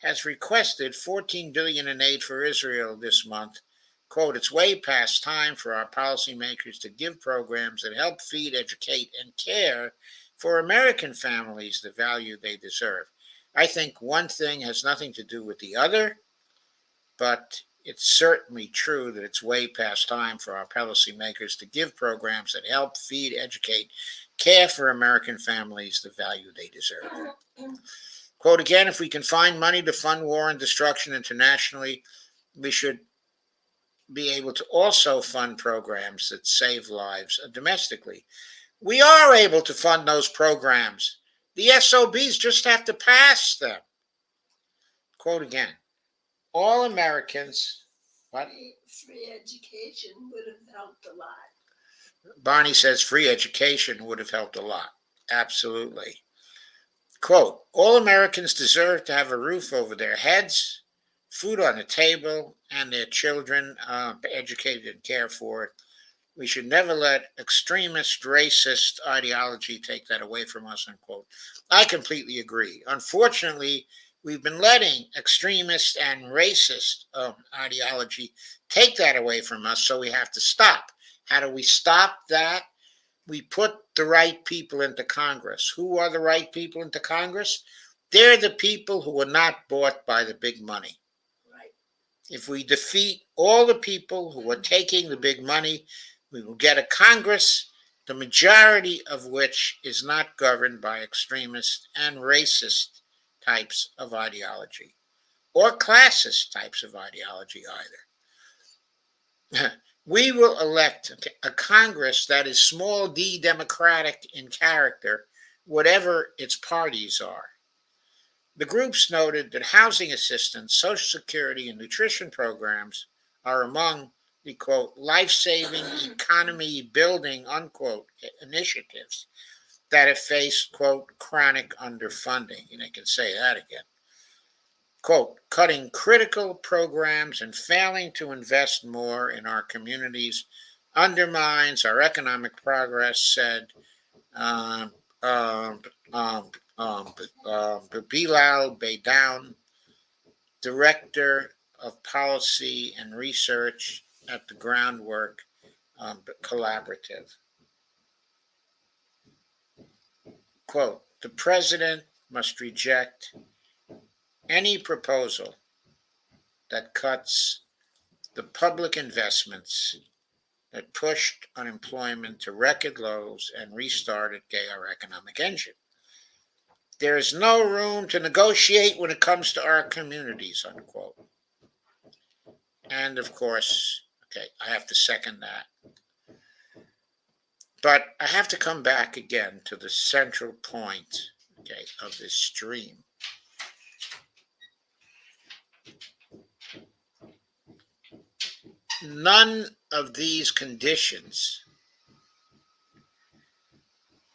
has requested $14 billion in aid for Israel this month, quote, it's way past time for our policymakers to give programs that help feed, educate, and care for American families the value they deserve. I think one thing has nothing to do with the other, but it's certainly true that it's way past time for our policymakers to give programs that help feed, educate, care for American families the value they deserve. Quote again, if we can find money to fund war and destruction internationally, we should be able to also fund programs that save lives domestically. We are able to fund those programs. The SOBs just have to pass them. Quote again, all Americans. What? Free education would have helped a lot. Barney says free education would have helped a lot. Absolutely. Quote, all Americans deserve to have a roof over their heads, food on the table, and their children educated and cared for. We should never let extremist, racist ideology take that away from us, unquote. I completely agree. Unfortunately, we've been letting extremist and racist ideology take that away from us, so we have to stop. How do we stop that? We put the right people into Congress. Who are the right people into Congress? They're the people who are not bought by the big money. Right. If we defeat all the people who are taking the big money, we will get a Congress, the majority of which is not governed by extremist and racist types of ideology, or classist types of ideology either. We will elect a Congress that is small d democratic in character, whatever its parties are. The groups noted that housing assistance, Social Security, and nutrition programs are among the, quote, life-saving, economy-building, unquote, initiatives that have faced, quote, chronic underfunding. And I can say that again. Quote, cutting critical programs and failing to invest more in our communities undermines our economic progress, said um, um, um, Bilal Baidoun, Director of Policy and Research at the Groundwork Collaborative. Quote, the president must reject any proposal that cuts the public investments that pushed unemployment to record lows and restarted our economic engine. There is no room to negotiate when it comes to our communities, unquote. And of course, okay, I have to second that. But I have to come back again to the central point, okay, of this stream. None of these conditions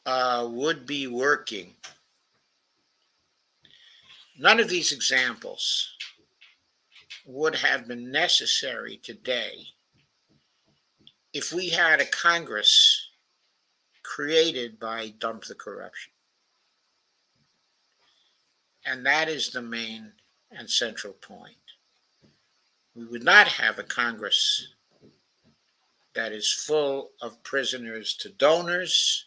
would be working. None of these examples would have been necessary today if we had a Congress created by dump the corruption. And that is the main and central point. We would not have a Congress that is full of prisoners to donors.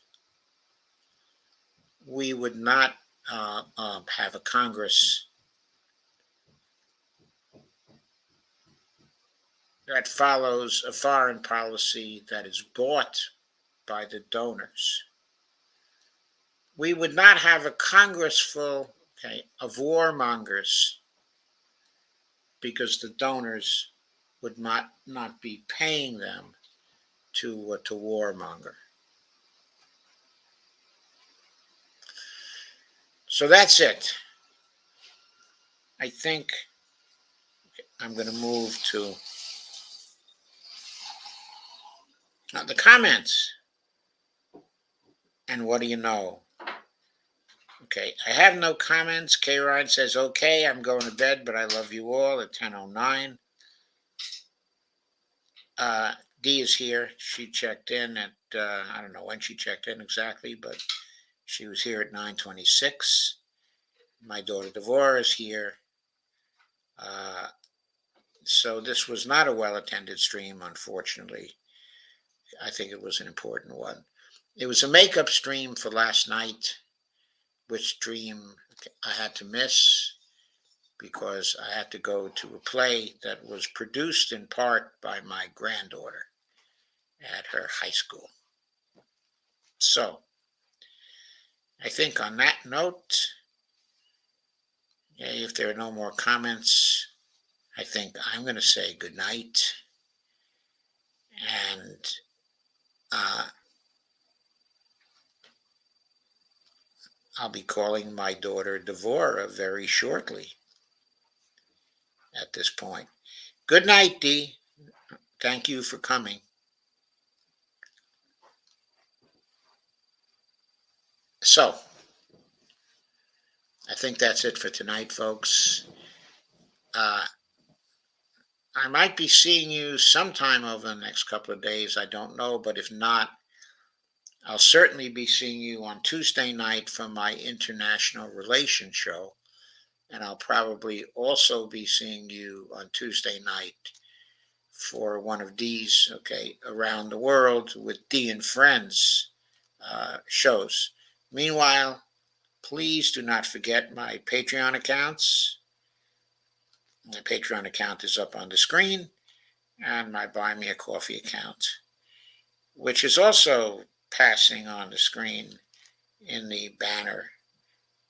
We would not have a Congress that follows a foreign policy that is bought by the donors. We would not have a Congress full, okay, of warmongers, because the donors would not be paying them to warmonger. So that's it. I think I'm going to move to the comments. And what do you know? Okay, I have no comments. K. Ryan says, okay, I'm going to bed, but I love you all at 10:09. Dee is here. She checked in at, I don't know when she checked in exactly, but she was here at 9:26. My daughter Devorah is here. So this was not a well-attended stream, unfortunately. I think it was an important one. It was a makeup stream for last night, which stream I had to miss because I had to go to a play that was produced in part by my granddaughter at her high school. So I think on that note, if there are no more comments, I think I'm going to say good night. And I'll be calling my daughter Devorah very shortly at this point. Good night, Dee. Thank you for coming. So, I think that's it for tonight, folks. I might be seeing you sometime over the next couple of days. I don't know, but if not, I'll certainly be seeing you on Tuesday night for my international relations show. And I'll probably also be seeing you on Tuesday night for one of Dee's, Around the World with Dee and Friends shows. Meanwhile, please do not forget my Patreon accounts. My Patreon account is up on the screen, and my Buy Me a Coffee account, which is also passing on the screen in the banner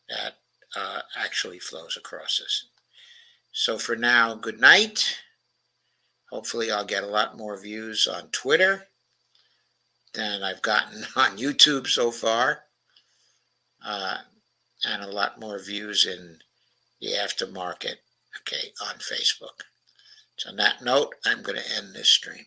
that actually flows across this. So for now, good night. Hopefully I'll get a lot more views on Twitter than I've gotten on YouTube so far, and a lot more views in the aftermarket, on Facebook. So on that note, I'm going to end this stream.